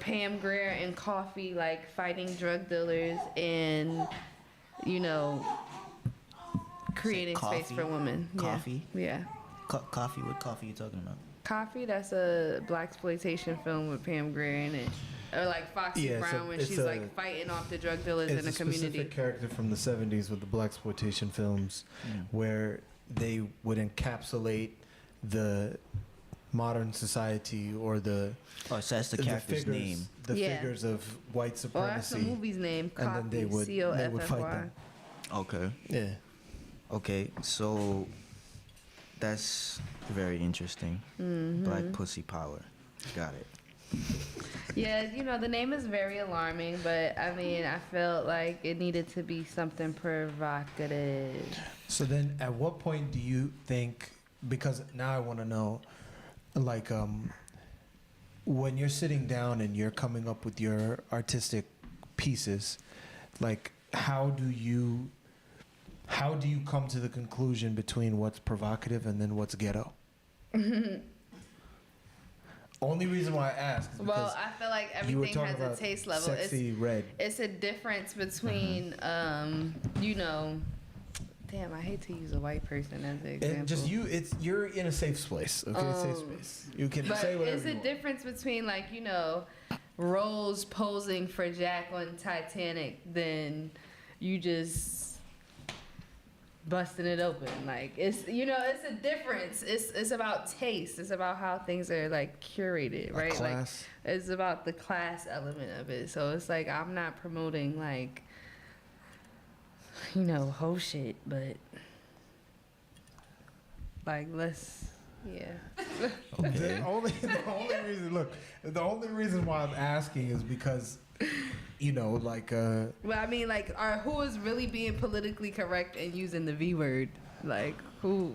Pam Grier and Coffee, like fighting drug dealers and, you know, creating space for women. Coffee? Yeah. Coffee? What coffee are you talking about? Coffee, that's a blaxploitation film with Pam Grier in it. Or like Foxy Brown when she's like fighting off the drug dealers in the community. It's a specific character from the 70s with the blaxploitation films where they would encapsulate the modern society or so that's the character's name. The figures of white supremacy. Oh, that's the movie's name. Coffee, and then they would fight them. Okay. Yeah. Okay, so that's very interesting. Black pussy power. Got it. Yeah, you know, the name is very alarming, but I mean, I felt like it needed to be something provocative. So then at what point do you think, because now I want to know, like, when you're sitting down and you're coming up with your artistic pieces, like, how do you come to the conclusion between what's provocative and then what's ghetto? Only reason why I ask is because I feel like everything has a taste level. Sexy red. It's a difference between, you know, damn, I hate to use a white person as an example. And just you're in a safe space, okay? Safe space. You can but say whatever it's you a want. difference between, like, you know, Rose posing for Jack on Titanic than you just busting it open. Like, it's, you know, it's a difference. It's about taste. It's about how things are like curated, right? Class. Like, it's about the class element of it. So it's like, I'm not promoting like, you know, whole shit, but like, let's, yeah. The only reason why I'm asking is because, you know, like Well, I mean, like, who is really being politically correct and using the V word? Like, who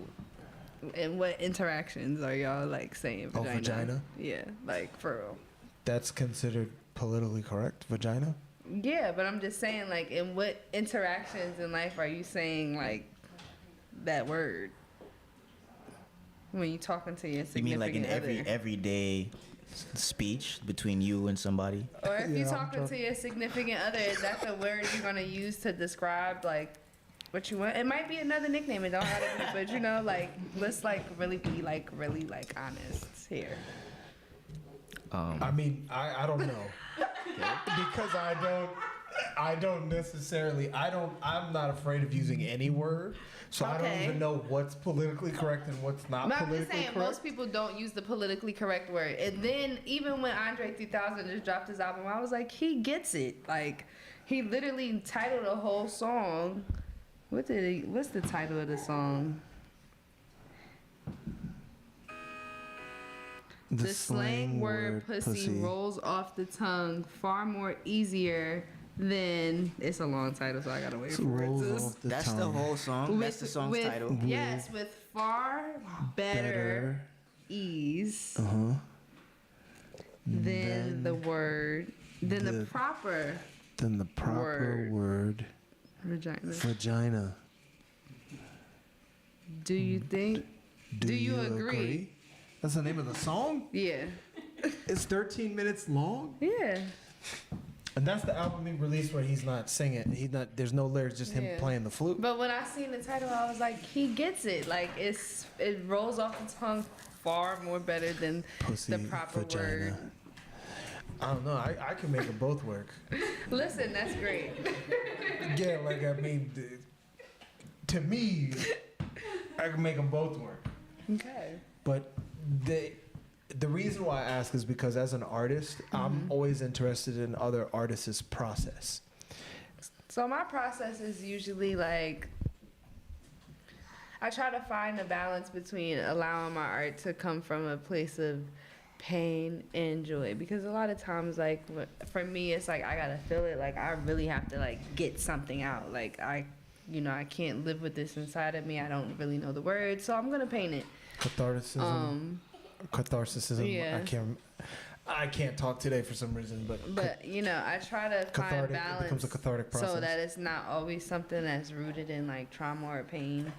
and what interactions are y'all like saying vagina? Oh, vagina? Yeah, like for real. that's considered politically correct, vagina? Yeah, but I'm just saying, like, in what interactions in life are you saying like that word? when you talking to your You significant mean like in other. everyday speech between you and somebody? Or if Yeah, you're I'm talking trying- to your significant other, is that the word you're gonna use to describe like what you want? It might be another nickname. It don't have to be, but you know, like let's like really be like really like honest here. I mean, I don't know. Because I don't necessarily, I'm not afraid of using any word. So I don't Okay. even know what's politically correct and what's not But I'm just politically saying, correct. most people don't use the politically correct word. And then even when Andre 3000 just dropped his album, I was like, he gets it. Like, he literally titled a whole song. What's the title of the song? The slang word pussy rolls off the tongue far more easier than, it's a long title, so I gotta wait for it. Rolls to- off the That's the tongue. whole song. That's the song's title. Yes, with far better ease Uh-huh. than the word, than the proper Then the proper word vagina. vagina. Do you think? Do you agree? That's the name of the song? Yeah. It's 13 minutes long? Yeah. And that's the album he released where he's not singing. There's no lyrics, just him Yeah. playing the flute. But when I seen the title, I was like, he gets it. Like it rolls off the tongue far more better than Pussy, the proper vagina. word. I don't know. I can make them both work. Listen, that's great. Yeah, like I mean, to me, I can make them both work. Okay. But the reason why I ask is because as an artist, I'm always interested in other artists' process. So my process is usually like, I try to find a balance between allowing my art to come from a place of pain and joy, because a lot of times, like for me, it's like I gotta feel it. Like I really have to like get something out. Like I can't live with this inside of me. I don't really know the words, so I'm gonna paint it. Catharticism. Yeah. I can't talk today for some reason, but I try to find cathartic, it balance becomes a cathartic process. so that it's not always something that's rooted in like trauma or pain.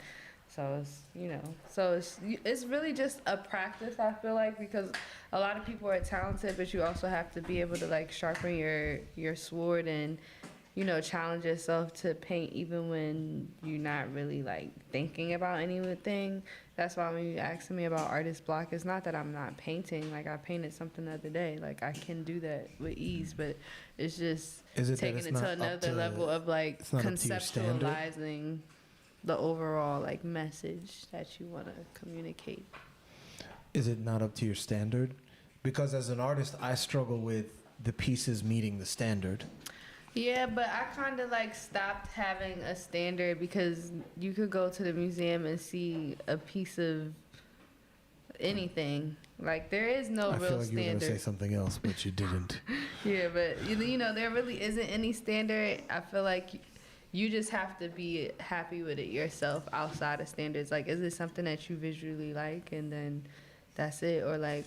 So it's really just a practice, I feel like, because a lot of people are talented, but you also have to be able to like sharpen your sword and challenge yourself to paint even when you're not really like thinking about anything. That's why when you asking me about artist block, it's not that I'm not painting. Like I painted something the other day. Like I can do that with ease, but it's just taking it to another level of like conceptualizing the overall like message that you want to communicate. Is it not up to your standard? Because as an artist, I struggle with the pieces meeting the standard. Yeah, but I kind of like stopped having a standard, because you could go to the museum and see a piece of anything. Like there is no I real feel like you were going standard. to say something else, but you didn't. Yeah, but there really isn't any standard. I feel like you just have to be happy with it yourself outside of standards. Like, is it something that you visually like, and then that's it? Or like,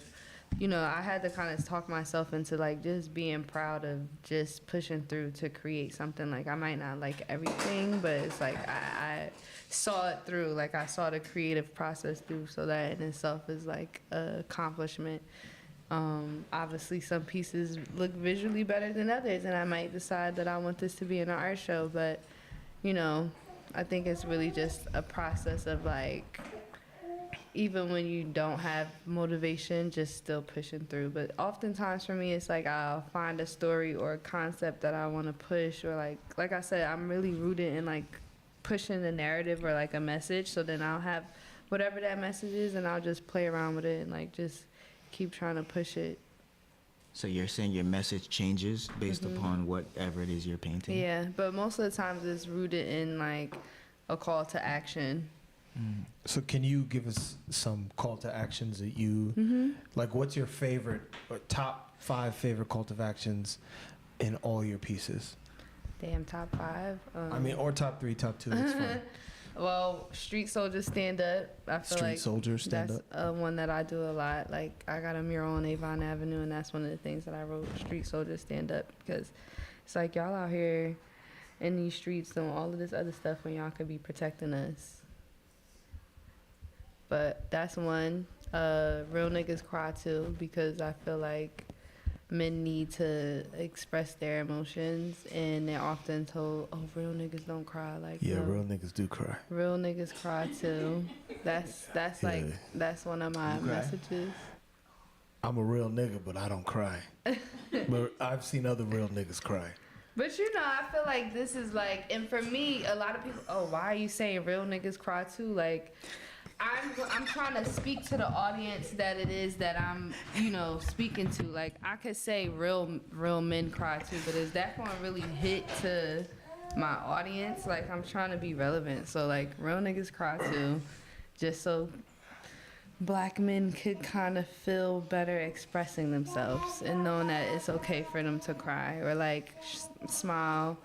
I had to kind of talk myself into like just being proud of just pushing through to create something. Like I might not like everything, but it's like I saw it through. Like I saw the creative process through, so that in itself is like an accomplishment. Obviously some pieces look visually better than others, and I might decide that I want this to be in an art show, but I think it's really just a process of like, even when you don't have motivation, just still pushing through. But oftentimes for me, it's like I'll find a story or a concept that I want to push, or like I said, I'm really rooted in like pushing the narrative or like a message. So then I'll have whatever that message is, and I'll just play around with it and like just keep trying to push it. So you're saying your message changes based upon whatever it is you're painting? Yeah, but most of the times it's rooted in like a call to action. So can you give us some call to actions that you like? What's your favorite or top 5 favorite call to actions in all your pieces? Damn, top 5. Or top 3, top 2. It's fine. Well, Street Soldiers Stand Up. I feel Street like Soldiers Stand that's one that I do a lot. Like I got a mural on Avon Avenue, and that's one of the things that I wrote. Street Soldiers Stand Up, because it's like y'all out here in these streets doing all of this other stuff when y'all could be protecting us. But that's one. Real niggas cry too, because I feel like men need to express their emotions, and they're often told, "Oh, real niggas don't cry." Like, Yeah, no, real niggas do cry. real niggas cry too. That's like Yeah. that's one of my You cry? messages. I'm a real nigga, but I don't cry. But I've seen other real niggas cry. But you know, I feel like this is like, and for me, a lot of people, oh, why are you saying real niggas cry too? Like, I'm trying to speak to the audience that it is that I'm, you know, speaking to. Like, I could say real men cry too, but is that going to really hit to my audience? Like, I'm trying to be relevant. So, like, real niggas cry too, just so black men could kind of feel better expressing themselves and knowing that it's okay for them to cry, or like smile,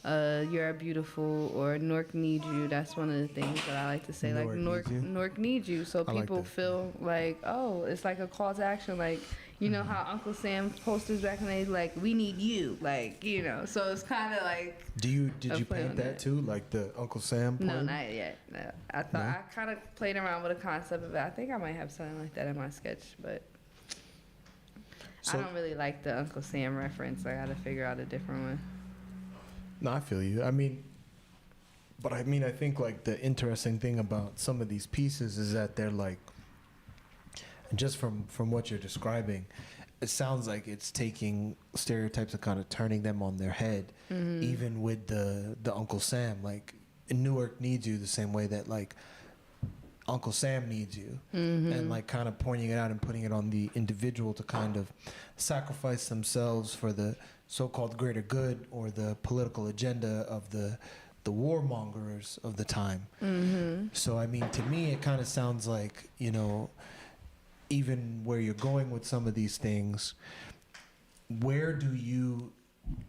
you're beautiful, or Nork needs you. That's one of the things that I like to say. Like, Nork needs you. So people like that. feel like, oh, it's like a call to action. Like, you know how Uncle Sam posters back in the day, like, we need you. Like, you know, so it's kind of like. Did you paint that too, like the Uncle Sam poem? No, not yet. No. I thought I kind of played around with a concept of it. I think I might have something like that in my sketch, but I don't really like the Uncle Sam reference. I got to figure out a different one. No, I feel you. I mean, I think like the interesting thing about some of these pieces is that they're like, just from what you're describing, it sounds like it's taking stereotypes and kind of turning them on their head, even with the Uncle Sam. Like, Newark needs you the same way that like Uncle Sam needs you, and like kind of pointing it out and putting it on the individual to kind of sacrifice themselves for the so-called greater good or the political agenda of the warmongers of the time. So I mean, to me, it kind of sounds like, you know, even where you're going with some of these things, where do you,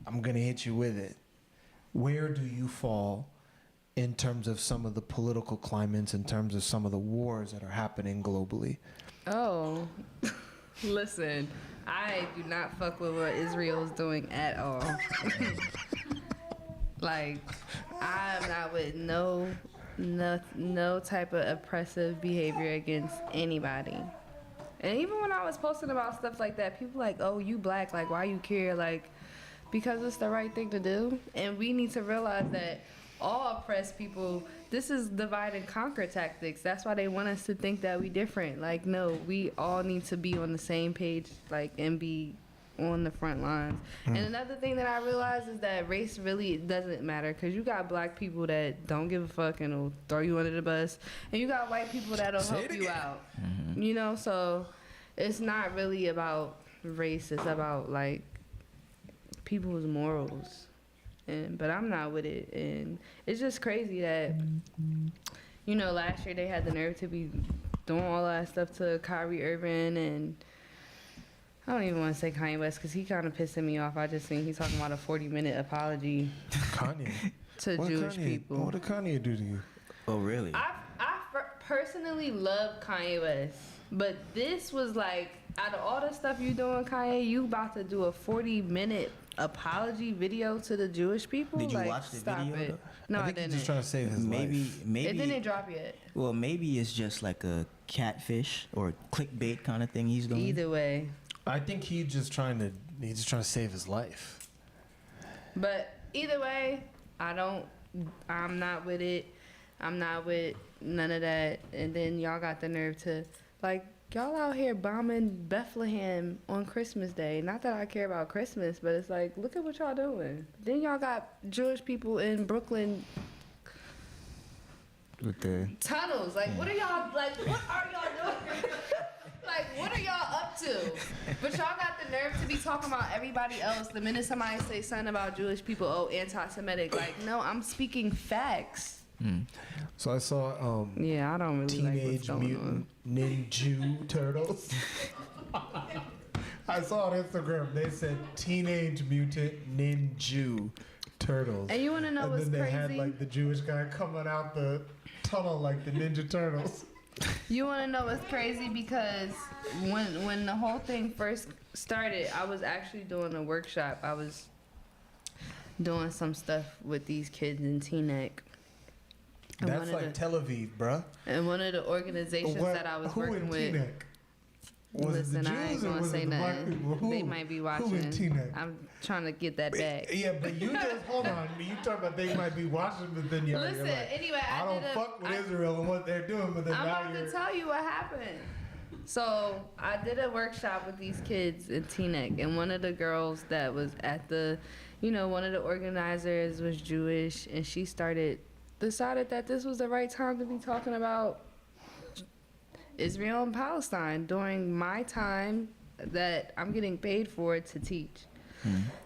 I'm going to hit you with it, where do you fall in terms of some of the political climates, in terms of some of the wars that are happening globally? Oh, listen, I do not fuck with what Israel's doing at all. Like, I'm not with no type of oppressive behavior against anybody. And even when I was posting about stuff like that, people like, oh, you black, like, why you care? Like, because it's the right thing to do. And we need to realize that all oppressed people, this is divide and conquer tactics. That's why they want us to think that we different. Like, no, we all need to be on the same page, like, and be on the front lines. And another thing that I realized is that race really doesn't matter, because you got black people that don't give a fuck and will throw you under the bus, and you got white people that'll help you out. You know, so it's not really about race. It's about like people's morals. But I'm not with it, and it's just crazy that, you know, last year they had the nerve to be doing all that stuff to Kyrie Irving, and I don't even want to say Kanye West because he kind of pissing me off. I just think he's talking about a 40-minute apology Kanye to Jewish people. What did Kanye do to you? Oh, really? I personally love Kanye West, but this was like, out of all the stuff you doing, Kanye, you about to do a 40-minute apology video to the Jewish people? Did you like, watch the stop video? it. No, I I think didn't. he's just trying to save his life. Maybe It didn't drop yet. Well, maybe it's just like a catfish or clickbait kind of thing he's doing. Either way. I think he's just trying to save his life. But either way, I'm not with it. I'm not with none of that. And then y'all got the nerve to, like, y'all out here bombing Bethlehem on Christmas Day. Not that I care about Christmas, but it's like, look at what y'all doing. Then y'all got Jewish people in Brooklyn With the tunnels. Like, what are y'all doing? Like, what are y'all up to? But y'all got the nerve to be talking about everybody else. The minute somebody say something about Jewish people, oh, anti-Semitic. Like, no, I'm speaking facts. So I saw Yeah, I don't really like what's Teenage going Mutant Ninja Turtles. I saw on Instagram they said Teenage Mutant Ninja Turtles. And you want to know what's then they crazy? had like the Jewish guy coming out the tunnel like the Ninja Turtles. You want to know what's crazy? Because when the whole thing first started, I was actually doing a workshop. I was doing some stuff with these kids in Teaneck. That's like Tel Aviv, bruh. And one of the organizations that I was working with. Listen, I ain't gonna say nothing. They might be watching. I'm trying to get that back. Yeah, but you just hold on. You talk about they might be watching, but then you're Listen, like, anyway, I don't fuck with Israel and what they're doing, but then I'm now about you're. to tell you what happened. So I did a workshop with these kids in Teaneck, and one of the girls that was at the, one of the organizers was Jewish, and she decided that this was the right time to be talking about Israel and Palestine during my time that I'm getting paid for to teach.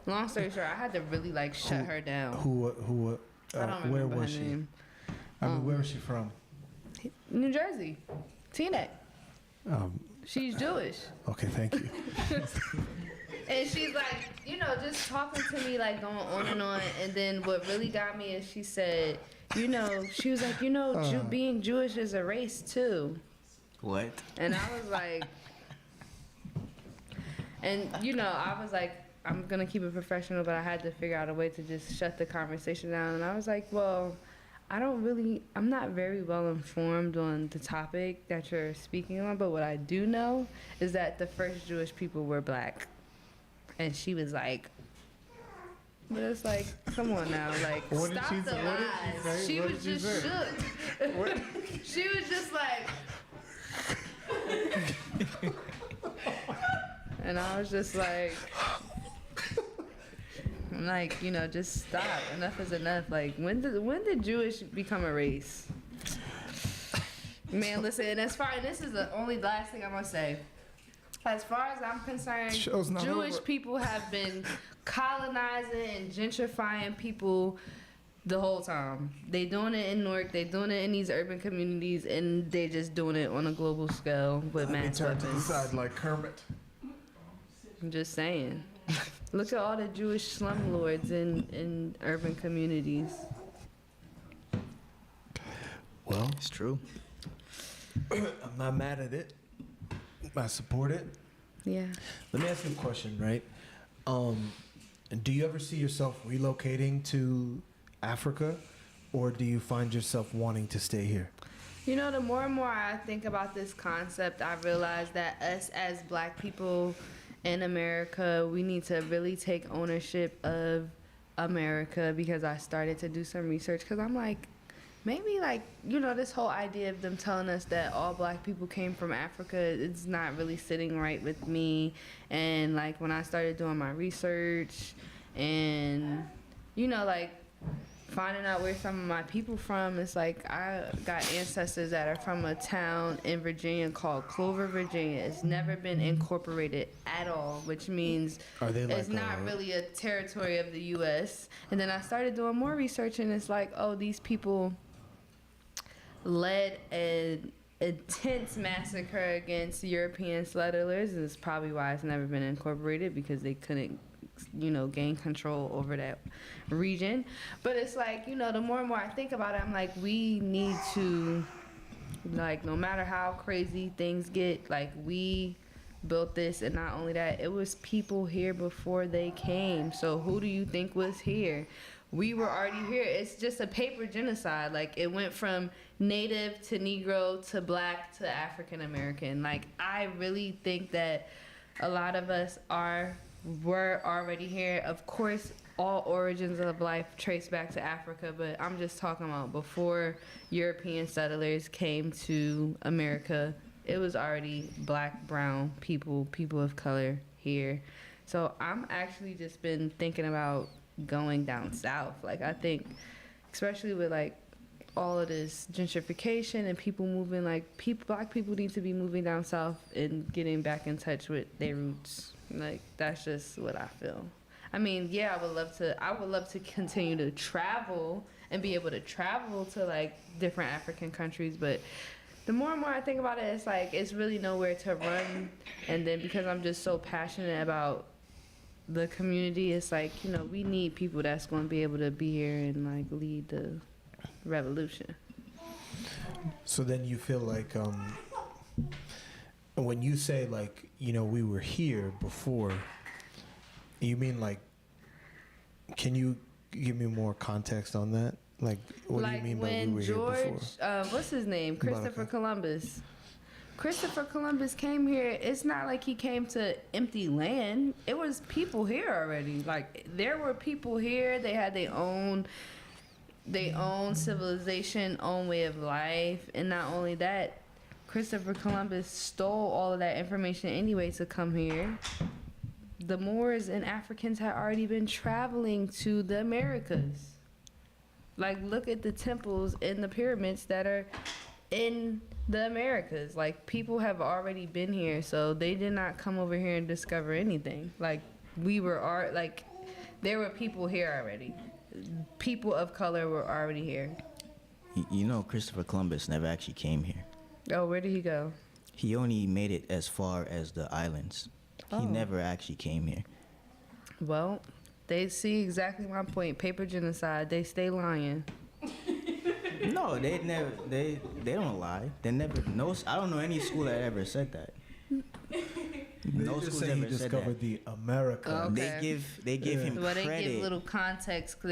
Long story short, I had to really shut her down. Who? I don't where remember was her she? name. I mean, where was she from? New Jersey, Teaneck. She's Jewish. Okay, thank you. And she's just talking to me, going on and on. And then what really got me is she said, she was like, being Jewish is a race too. What? And I was like, I was like, I'm going to keep it professional, but I had to figure out a way to just shut the conversation down. And I was like, well, I'm not very well informed on the topic that you're speaking on, but what I do know is that the first Jewish people were black. And she was like, but it's like, come on now, stop the lies. She was just shook. She was just like, and I was just like, just stop. Enough is enough. When did Jewish become a race? Man, listen, and this is the only last thing I'm gonna say. As far as I'm concerned, Jewish people have been colonizing and gentrifying people the whole time. They doing it in Newark, they doing it in these urban communities, and they just doing it on a global scale with mass turn to the weapons. side like Kermit. I'm just saying. Look at all the Jewish slumlords in urban communities. Well, It's true. I'm not mad at it. I support it. Yeah. Let me ask you a question, right? Do you ever see yourself relocating to Africa, or do you find yourself wanting to stay here? The more and more I think about this concept, I realize that us as Black people in America, we need to really take ownership of America, because I started to do some research, because I'm like, maybe this whole idea of them telling us that all Black people came from Africa, it's not really sitting right with me. And when I started doing my research and, finding out where some of my people from, it's like I got ancestors that are from a town in Virginia called Clover, Virginia. It's never been incorporated at all, which means it's not really a territory of the U.S. And then I started doing more research, and it's like, oh, these people led an intense massacre against European settlers, and it's probably why it's never been incorporated, because they couldn't gain control over that region. But it's the more and more I think about it, I'm like, we need to, no matter how crazy things get, we built this. And not only that, it was people here before they came. So who do you think was here? We were already here. It's just a paper genocide. It went from Native to Negro to Black to African American. I really think that a lot of us were already here. Of course, all origins of life trace back to Africa, but I'm just talking about before European settlers came to America, it was already Black, brown people of color here. So I'm actually just been thinking about going down south. I think, especially with all of this gentrification and people moving, Black people need to be moving down south and getting back in touch with their roots. That's just what I feel. I mean, yeah, I would love to continue to travel and be able to travel to different African countries, but the more and more I think about it, it's it's really nowhere to run. And then because I'm just so passionate about the community, it's we need people that's going to be able to be here and lead the revolution. So then you feel when you say we were here before, you mean can you give me more context on that? Like, what like do you mean by we when were George, here before? what's his name? Christopher Baraka. Columbus. Christopher Columbus came here. It's not like he came to empty land. It was people here already. Like there were people here. They had their own civilization, own way of life, and not only that, Christopher Columbus stole all of that information anyway to come here. The Moors and Africans had already been traveling to the Americas. Like, look at the temples and the pyramids that are in the Americas. Like, people have already been here, so they did not come over here and discover anything. Like, there were people here already. People of color were already here. You know, Christopher Columbus never actually came here. Oh, where did he go? He only made it as far as the islands. Oh. He never actually came here. Well, they see exactly my point. Paper genocide. They stay lying. No, they never. They don't lie. They never. No, I don't know any school that ever said that. No just say he discovered the America. Okay. They give him Well, they credit. give little context because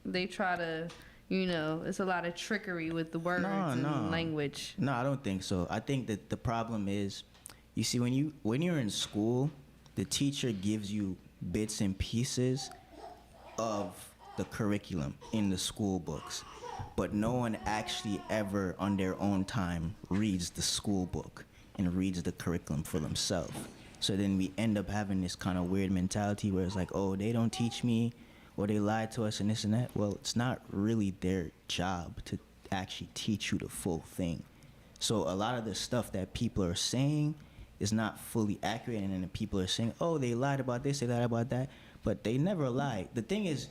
they try to, you know, it's a lot of trickery with the words and language. No, I don't think so. I think that the problem is, you see, when you're in school, the teacher gives you bits and pieces of the curriculum in the school books, but no one actually ever on their own time reads the school book and reads the curriculum for themselves. So then we end up having this kind of weird mentality where it's like, oh, they don't teach me, or they lied to us and this and that. Well, it's not really their job to actually teach you the full thing. So a lot of the stuff that people are saying is not fully accurate, and then the people are saying, oh, they lied about this, they lied about that, but they never lied. The thing is,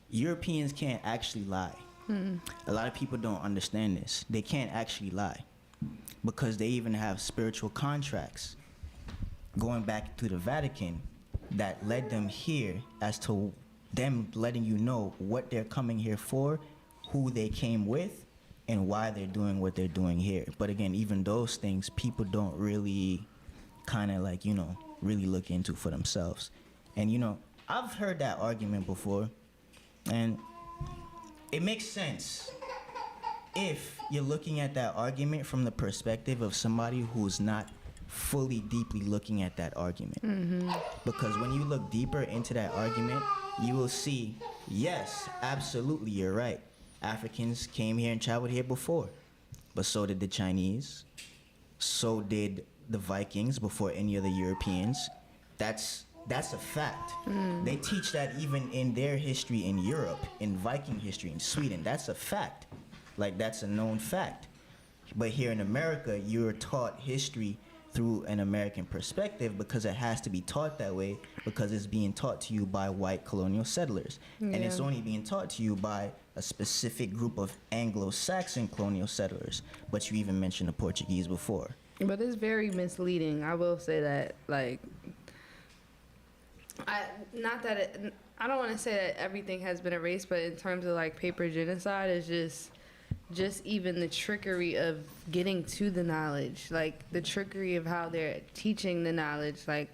Europeans can't actually lie. A lot of people don't understand this. They can't actually lie because they even have spiritual contracts going back to the Vatican that led them here, as to them letting you know what they're coming here for, who they came with, and why they're doing what they're doing here. But again, even those things, people don't really kind of like, you know, really look into for themselves. And, you know, I've heard that argument before, and it makes sense if you're looking at that argument from the perspective of somebody who's not fully deeply looking at that argument. Because when you look deeper into that argument, you will see, yes, absolutely, you're right. Africans came here and traveled here before, but so did the Chinese, so did the Vikings before any of the Europeans. That's a fact. They teach that even in their history in Europe, in Viking history in Sweden. That's a fact. Like, that's a known fact. But here in America, you're taught history through an American perspective because it has to be taught that way, because it's being taught to you by white colonial settlers. And it's only being taught to you by a specific group of Anglo-Saxon colonial settlers. But you even mentioned the Portuguese before. But it's very misleading. I will say that, like, I don't want to say that everything has been erased, but in terms of like paper genocide, it's just even the trickery of getting to the knowledge, like the trickery of how they're teaching the knowledge. Like,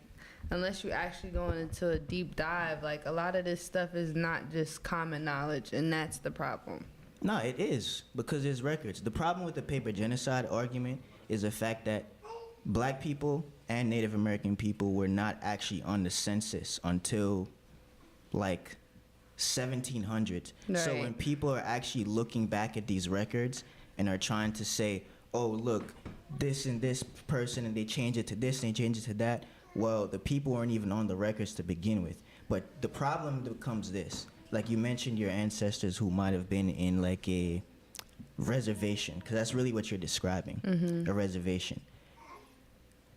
unless you're actually going into a deep dive, like a lot of this stuff is not just common knowledge, and that's the problem. No, it is, because there's records. The problem with the paper genocide argument is the fact that Black people and Native American people were not actually on the census until like 1700s. Right. So when people are actually looking back at these records and are trying to say, oh, look, this and this person, and they change it to this and they change it to that, well, the people weren't even on the records to begin with. But the problem becomes this. Like, you mentioned your ancestors who might have been in like a reservation, because that's really what you're describing, a reservation.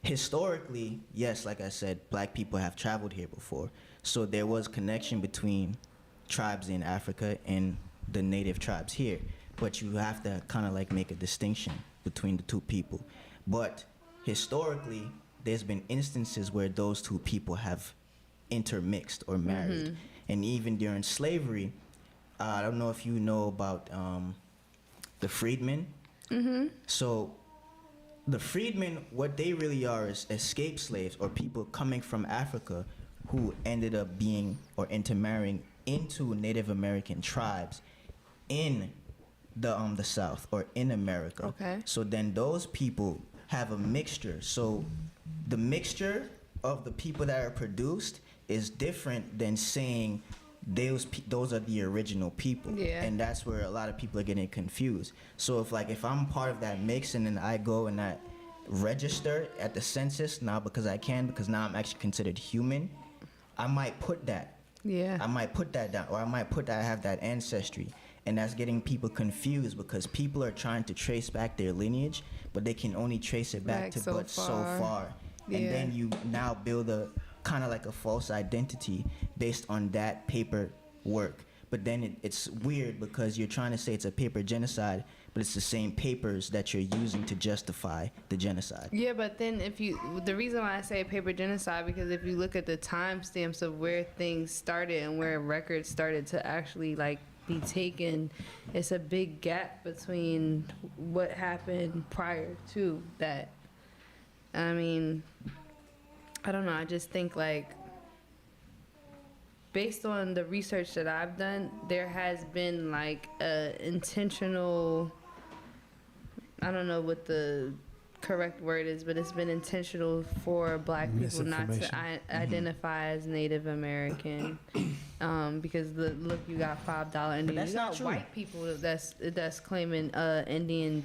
Historically, yes, like I said, Black people have traveled here before. So there was connection between tribes in Africa and the native tribes here. But you have to kind of like make a distinction between the two people. But historically, there's been instances where those two people have intermixed or married. And even during slavery, I don't know if you know about the freedmen. So the freedmen, what they really are is escaped slaves, or people coming from Africa who ended up being or intermarrying into Native American tribes in the South or in America. Okay. So then those people have a mixture. So the mixture of the people that are produced is different than saying those are the original people. Yeah. And that's where a lot of people are getting confused. So if I'm part of that mix and then I go and I register at the census now because now I'm actually considered human, I might put that. Yeah. I might put that down, or I might put that I have that ancestry. And that's getting people confused because people are trying to trace back their lineage, but they can only trace it back to so far. Yeah. And then you now build a kind of like a false identity based on that paper work. But then it's weird because you're trying to say it's a paper genocide, but it's the same papers that you're using to justify the genocide. Yeah, but then the reason why I say paper genocide, because if you look at the timestamps of where things started and where records started to actually like be taken, it's a big gap between what happened prior to that. I mean, I don't know, I just think like based on the research that I've done, there has been like a intentional, I don't know what the correct word is, but it's been intentional for Black people not to identify as Native American, because look, you got $5 Indian. that's You not got true. white people that's claiming Indian.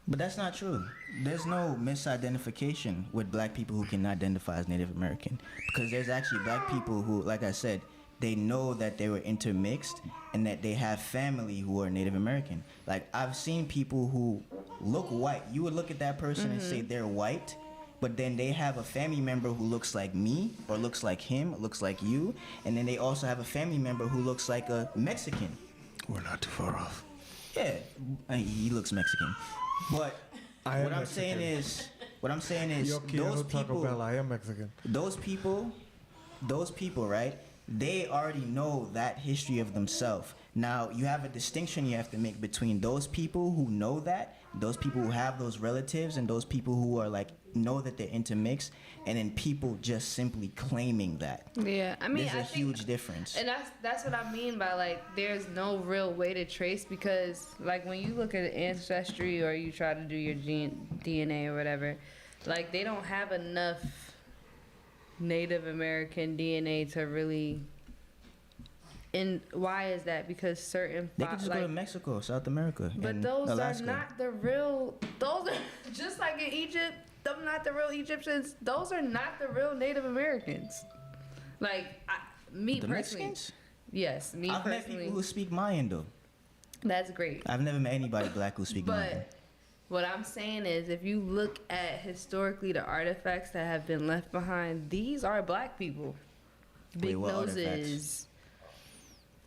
But that's not true. There's no misidentification with Black people who can identify as Native American, because there's actually Black people who, like I said, they know that they were intermixed and that they have family who are Native American. Like, I've seen people who look white. You would look at that person and say they're white, but then they have a family member who looks like me or looks like him, or looks like you, and then they also have a family member who looks like a Mexican. We're not too far off. Yeah, he looks Mexican. But what I'm saying is, Yo quiero Taco Bell, I am Mexican. those people, right? They already know that history of themselves. Now, you have a distinction you have to make between those people who know that, those people who have those relatives, and those people who are like, know that they're intermixed, and then people just simply claiming that. Yeah, I mean, There's a huge difference. And that's what I mean by like there's no real way to trace, because like when you look at Ancestry or you try to do your DNA or whatever, like they don't have enough Native American DNA to really. And why is that? Because certain They could just go to Mexico, South America, but and those Alaska. are not the real. Those are just like in Egypt. Them not the real Egyptians. Those are not the real Native Americans. Like me The personally. Mexicans? Yes, me I've met personally. people who speak Mayan though. That's great. I've never met anybody Black who speak Mayan. But what I'm saying is, if you look at historically the artifacts that have been left behind, these are Black people. Big what noses. artifacts?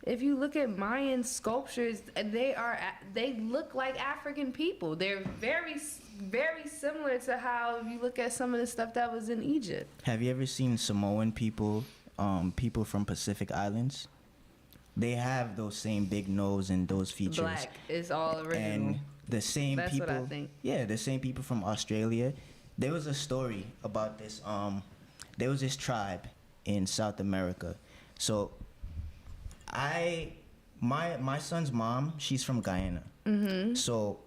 If you look at Mayan sculptures, they look like African people. They're very, very similar to how you look at some of the stuff that was in Egypt. Have you ever seen Samoan people, people from Pacific Islands? They have those same big nose and those features. Black is all original. And the same That's people. what I think. Yeah, the same people from Australia. There was a story about this. There was this tribe in South America. So, my son's mom, she's from Guyana. Mm-hmm. So,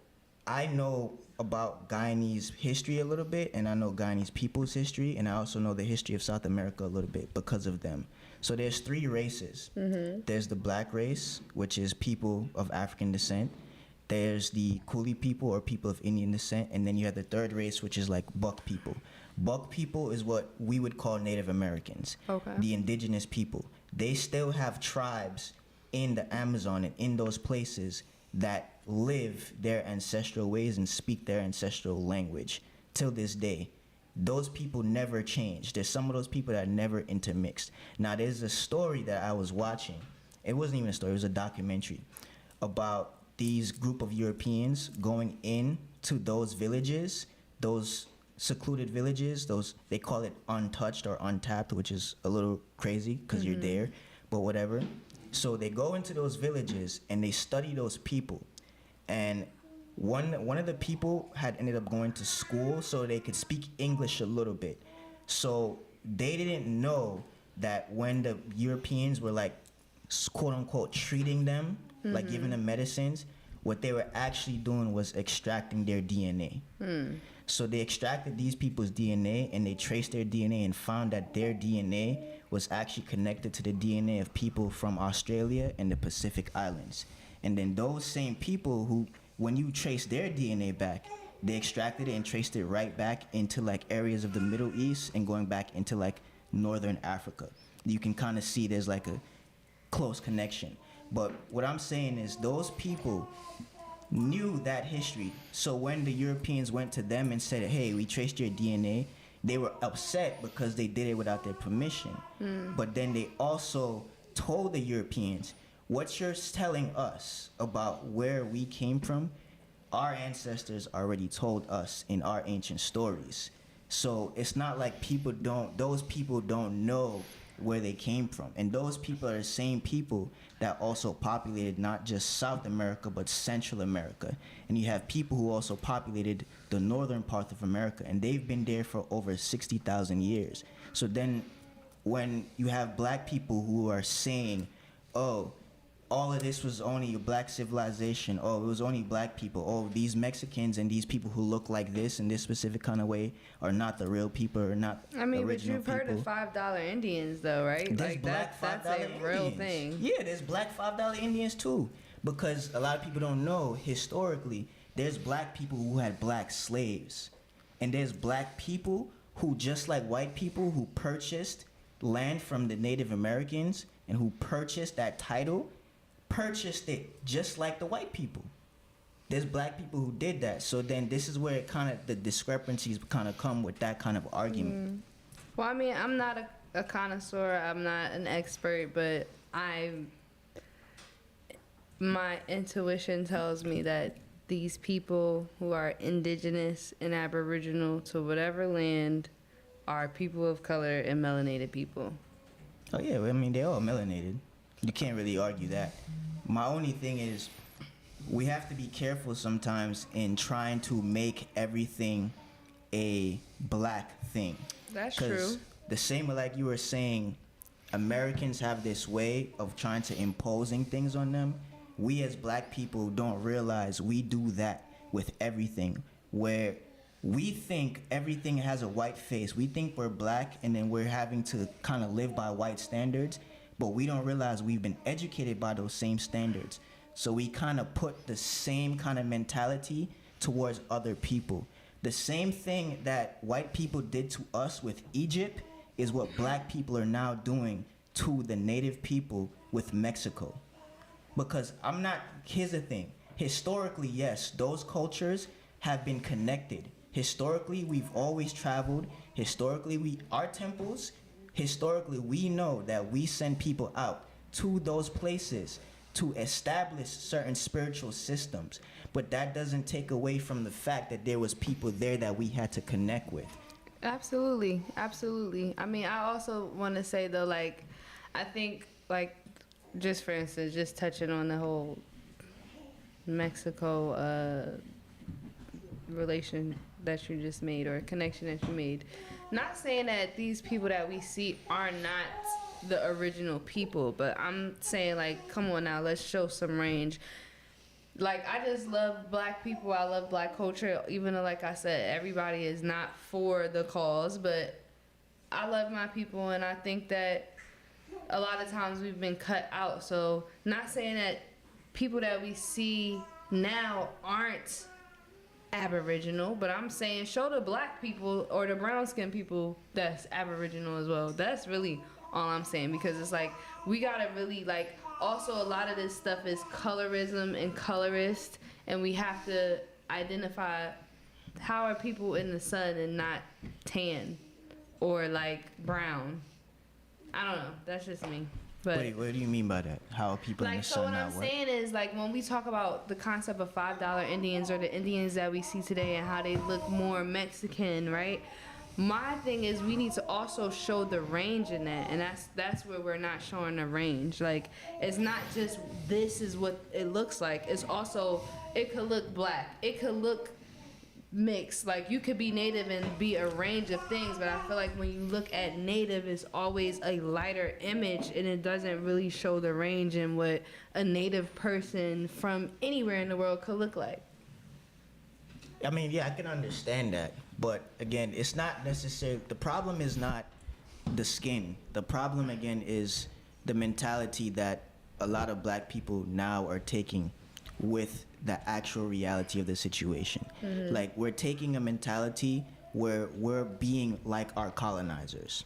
I know about Guyanese history a little bit, and I know Guyanese people's history, and I also know the history of South America a little bit because of them. So there's 3 races. Mm-hmm. There's the black race, which is people of African descent. There's the Coolie people, or people of Indian descent, and then you have the 3rd race, which is like Buck people. Buck people is what we would call Native Americans, Okay. the indigenous people. They still have tribes in the Amazon and in those places that live their ancestral ways and speak their ancestral language till this day. Those people never change. There's some of those people that never intermixed. Now, there's a story that I was watching. It wasn't even a story, it was a documentary about these group of Europeans going into those villages, those secluded villages, they call it untouched or untapped, which is a little crazy because you're there, but whatever. So they go into those villages and they study those people. And one of the people had ended up going to school so they could speak English a little bit. So they didn't know that when the Europeans were like quote unquote treating them, like giving them medicines, what they were actually doing was extracting their DNA. So they extracted these people's DNA and they traced their DNA and found that their DNA was actually connected to the DNA of people from Australia and the Pacific Islands. And then those same people who, when you trace their DNA back, they extracted it and traced it right back into like areas of the Middle East and going back into like Northern Africa. You can kind of see there's like a close connection. But what I'm saying is those people knew that history. So when the Europeans went to them and said, hey, we traced your DNA, they were upset because they did it without their permission. But then they also told the Europeans, what you're telling us about where we came from, our ancestors already told us in our ancient stories. So it's not like those people don't know where they came from. And those people are the same people that also populated not just South America, but Central America. And you have people who also populated the northern part of America, and they've been there for over 60,000 years. So then when you have black people who are saying, oh, all of this was only a black civilization, oh, it was only black people, oh, these Mexicans and these people who look like this in this specific kind of way are not the real people, or not the original people. But you've heard of $5 Indians, though, right? There's like black that's $5 a real Indians. thing. Yeah, there's black $5 Indians too. Because a lot of people don't know, historically, there's black people who had black slaves. And there's black people who, just like white people, who purchased land from the Native Americans and who purchased that title, purchased it just like the white people. There's black people who did that. So then this is where the discrepancies kind of come with that kind of argument. Well, I mean, I'm not a connoisseur, I'm not an expert, but my intuition tells me that these people who are indigenous and aboriginal to whatever land are people of color and melanated people. Oh yeah, I mean, they're all melanated. You can't really argue that. My only thing is, we have to be careful sometimes in trying to make everything a black thing. That's true. The same way, like you were saying, Americans have this way of trying to imposing things on them. We as black people don't realize we do that with everything, where we think everything has a white face. We think we're black and then we're having to kind of live by white standards, but we don't realize we've been educated by those same standards. So we kind of put the same kind of mentality towards other people. The same thing that white people did to us with Egypt is what black people are now doing to the native people with Mexico. Because here's the thing. Historically, yes, those cultures have been connected. Historically, we've always traveled. Historically, our temples, historically, we know that we send people out to those places to establish certain spiritual systems. But that doesn't take away from the fact that there was people there that we had to connect with. Absolutely, absolutely. I mean, I also want to say, though, like, I think, like, just for instance, just touching on the whole Mexico relation that you just made, or connection that you made. Not saying that these people that we see are not the original people, but I'm saying, like, come on now, let's show some range. Like, I just love black people. I love black culture, even though, like I said, everybody is not for the cause, but I love my people, and I think that a lot of times we've been cut out. So not saying that people that we see now aren't Aboriginal, but I'm saying show the black people or the brown skinned people that's Aboriginal as well. That's really all I'm saying, because it's like we gotta really, like, also a lot of this stuff is colorism and colorist, and we have to identify how are people in the sun and not tan or like brown. I don't know. That's just me. But Wait, what do you mean by that? How are people in the sun what I'm saying is, like, when we talk about the concept of $5 Indians or the Indians that we see today and how they look more Mexican, right? My thing is we need to also show the range in that, and that's where we're not showing the range. Like, it's not just this is what it looks like. It's also, it could look black. It could look mix. Like, you could be native and be a range of things, but I feel like when you look at native, it's always a lighter image, and it doesn't really show the range in what a native person from anywhere in the world could look like. I mean, yeah, I can understand that. But again, it's not necessarily, the problem is not the skin. The problem, again, is the mentality that a lot of black people now are taking with the actual reality of the situation. Like, we're taking a mentality where we're being like our colonizers,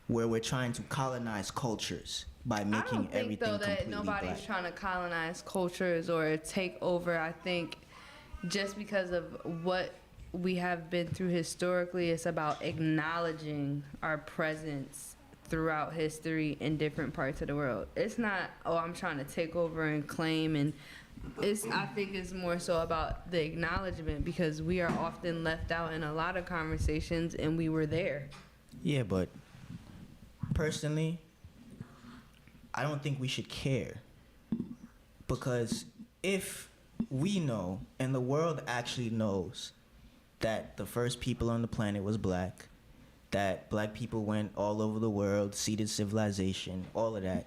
where we're trying to colonize cultures by making everything completely black. I don't think, though, that nobody's trying to colonize cultures or take over. I think just because of what we have been through historically, it's about acknowledging our presence throughout history in different parts of the world. It's not, oh, I'm trying to take over and claim, and I think it's more so about the acknowledgement, because we are often left out in a lot of conversations, and we were there. Yeah, but personally, I don't think we should care, because if we know, and the world actually knows, that the first people on the planet was black, that black people went all over the world, seeded civilization, all of that,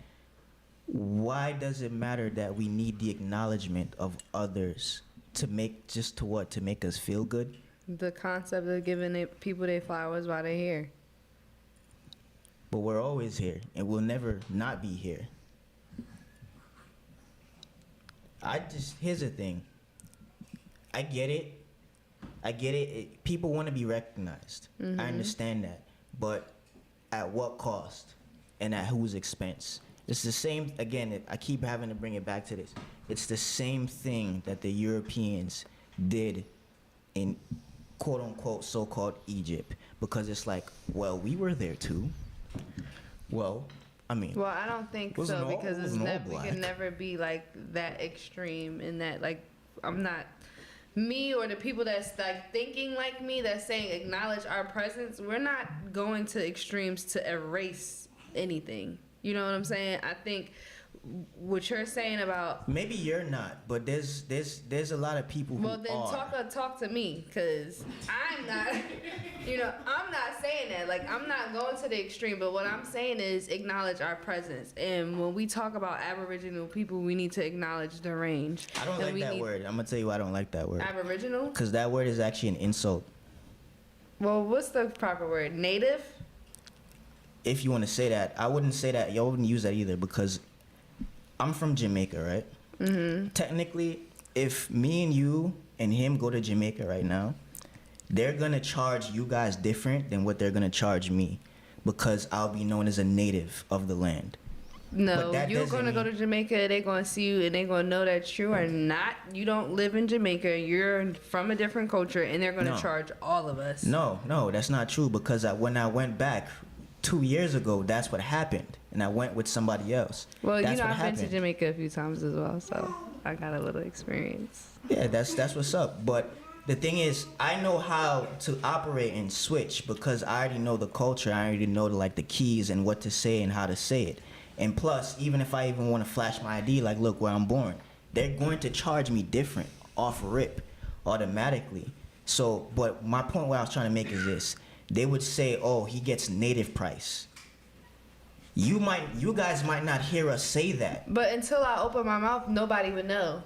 why does it matter that we need the acknowledgement of others to make, just to what, to make us feel good? The concept of giving people their flowers while they're here. But we're always here, and we'll never not be here. Here's the thing. I get it. People want to be recognized. I understand that. But at what cost? And at whose expense? It's the same, again, I keep having to bring it back to this. It's the same thing that the Europeans did in quote-unquote so-called Egypt. Because it's like, well, we were there too. Well, I mean, well, I don't think so, because we can never be like that extreme in that, like, I'm not, me or the people that's like thinking like me, that's saying acknowledge our presence, we're not going to extremes to erase anything. You know what I'm saying? I think what you're saying about, maybe you're not, but there's a lot of people who are. Well, then talk to me, because I'm not, I'm not saying that. Like, I'm not going to the extreme, but what I'm saying is acknowledge our presence. And when we talk about Aboriginal people, we need to acknowledge the range. I don't like that word. I'm going to tell you why I don't like that word. Aboriginal? Because that word is actually an insult. Well, what's the proper word? Native? If you want to say that. I wouldn't say that. Y'all wouldn't use that either, because I'm from Jamaica, right? Mm-hmm. Technically, if me and you and him go to Jamaica right now, they're going to charge you guys different than what they're going to charge me, because I'll be known as a native of the land. No, you're going to go to Jamaica, they're going to see you, and they're going to know that you are not, you don't live in Jamaica, you're from a different culture, and they're going to charge all of us. No, that's not true, because when I went back 2 years ago, that's what happened, and I went with somebody else. Well, I've been to Jamaica a few times as well, so I got a little experience. Yeah, that's what's up. But the thing is, I know how to operate and switch, because I already know the culture. I already know the keys and what to say and how to say it. And plus, even if I even want to flash my ID, like, look where I'm born, they're going to charge me different off rip automatically. So, but my point what I was trying to make is this. They would say, oh, he gets native price. You guys might not hear us say that. But until I open my mouth, nobody would know.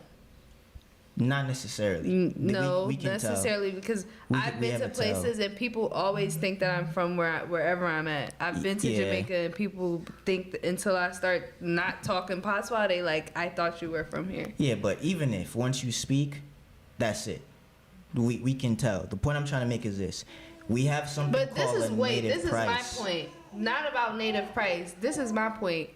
Not necessarily. No, we necessarily tell. Because I've been to places and people always think that I'm from wherever I'm at. I've been to Jamaica and people think until I start not talking patois, they like, I thought you were from here. Yeah, but even if once you speak, that's it. We can tell. The point I'm trying to make is this. We have something called a native price. This is my point. Not about native price. This is my point.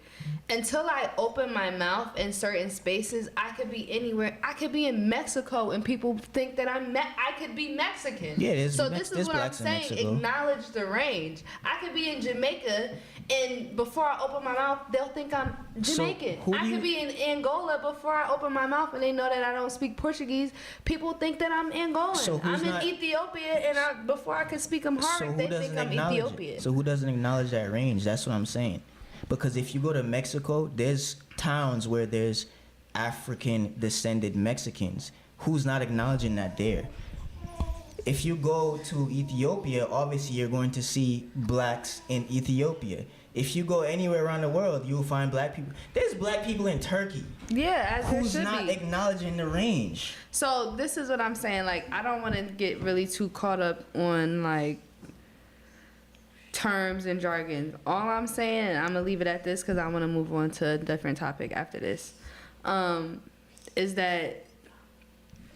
Until I open my mouth in certain spaces, I could be anywhere. I could be in Mexico and people think that I could be Mexican. Yeah, so this is what I'm saying. Acknowledge the range. I could be in Jamaica and before I open my mouth, they'll think I'm Jamaican. I could be in Angola before I open my mouth and they know that I don't speak Portuguese. People think that I'm Angolan. I'm in Ethiopia and before I can speak Amharic, they think I'm Ethiopian. So who doesn't acknowledge that range? That's what I'm saying. Because if you go to Mexico, there's towns where there's African descended Mexicans. Who's not acknowledging that there? If you go to Ethiopia, obviously you're going to see blacks in Ethiopia. If you go anywhere around the world, you'll find black people. There's black people in Turkey. Yeah, as there who's should not be. acknowledging the range. So this is what I'm saying. Like, I don't want to get really too caught up on like terms and jargon. All I'm saying, and I'm gonna leave it at this because I want to move on to a different topic after this, is that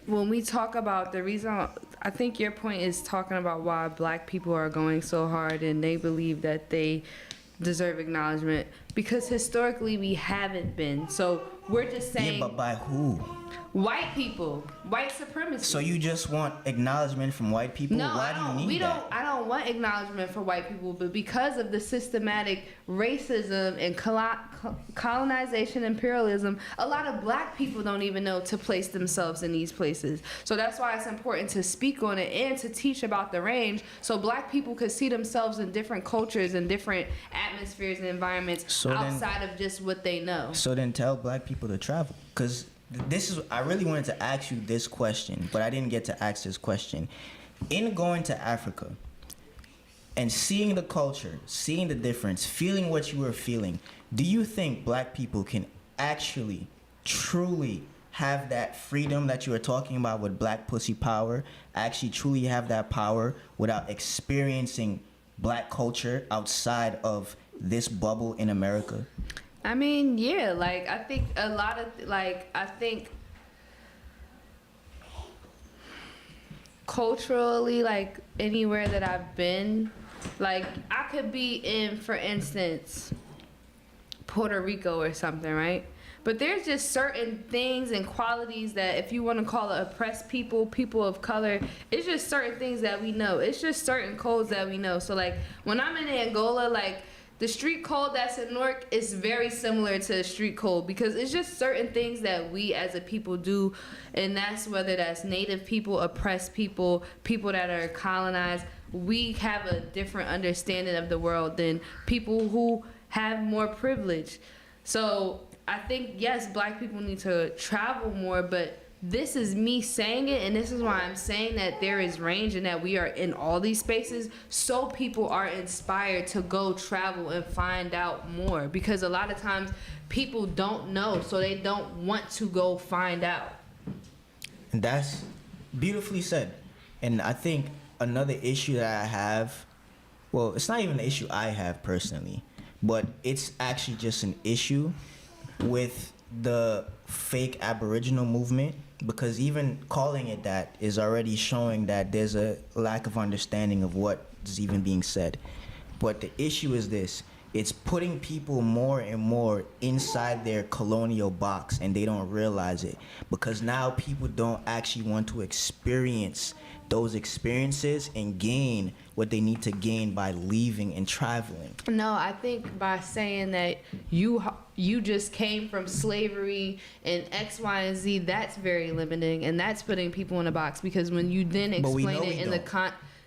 when we talk about the reason, I think your point is talking about why black people are going so hard and they believe that they deserve acknowledgement because historically we haven't been. So we're just saying, Yeah, but by who? white people, white supremacy. So you just want acknowledgement from white people? No, Why do you need that? I don't want acknowledgement for white people, but because of the systematic racism and colonization, imperialism, a lot of black people don't even know to place themselves in these places. So that's why it's important to speak on it and to teach about the range, so black people could see themselves in different cultures and different atmospheres and environments outside of just what they know. So then tell black people to travel, because this is, I really wanted to ask you this question, but I didn't get to ask this question. In going to Africa and seeing the culture, seeing the difference, feeling what you were feeling, do you think black people can actually, truly have that freedom that you were talking about with black pussy power, actually truly have that power without experiencing black culture outside of this bubble in America? I mean, yeah, like, I think a lot of, like, I think culturally, like, anywhere that I've been, like, I could be in, for instance, Puerto Rico or something, right? But there's just certain things and qualities that, if you want to call it oppressed people, people of color, it's just certain things that we know. It's just certain codes that we know. So, like, when I'm in Angola, like, the street code that's in Newark is very similar to the street code because it's just certain things that we as a people do, and that's whether that's native people, oppressed people, people that are colonized. We have a different understanding of the world than people who have more privilege. So I think, yes, black people need to travel more, but this is me saying it, and this is why I'm saying that there is range and that we are in all these spaces, so people are inspired to go travel and find out more, because a lot of times people don't know, so they don't want to go find out. And that's beautifully said. And I think another issue that I have, well, it's not even an issue I have personally, but it's actually just an issue with the fake Aboriginal movement, because even calling it that is already showing that there's a lack of understanding of what is even being said. But the issue is this: it's putting people more and more inside their colonial box, and they don't realize it, because now people don't actually want to experience those experiences and gain what they need to gain by leaving and traveling. No, I think by saying that you just came from slavery and X, Y, and Z, that's very limiting, and that's putting people in a box, because when you then explain it in the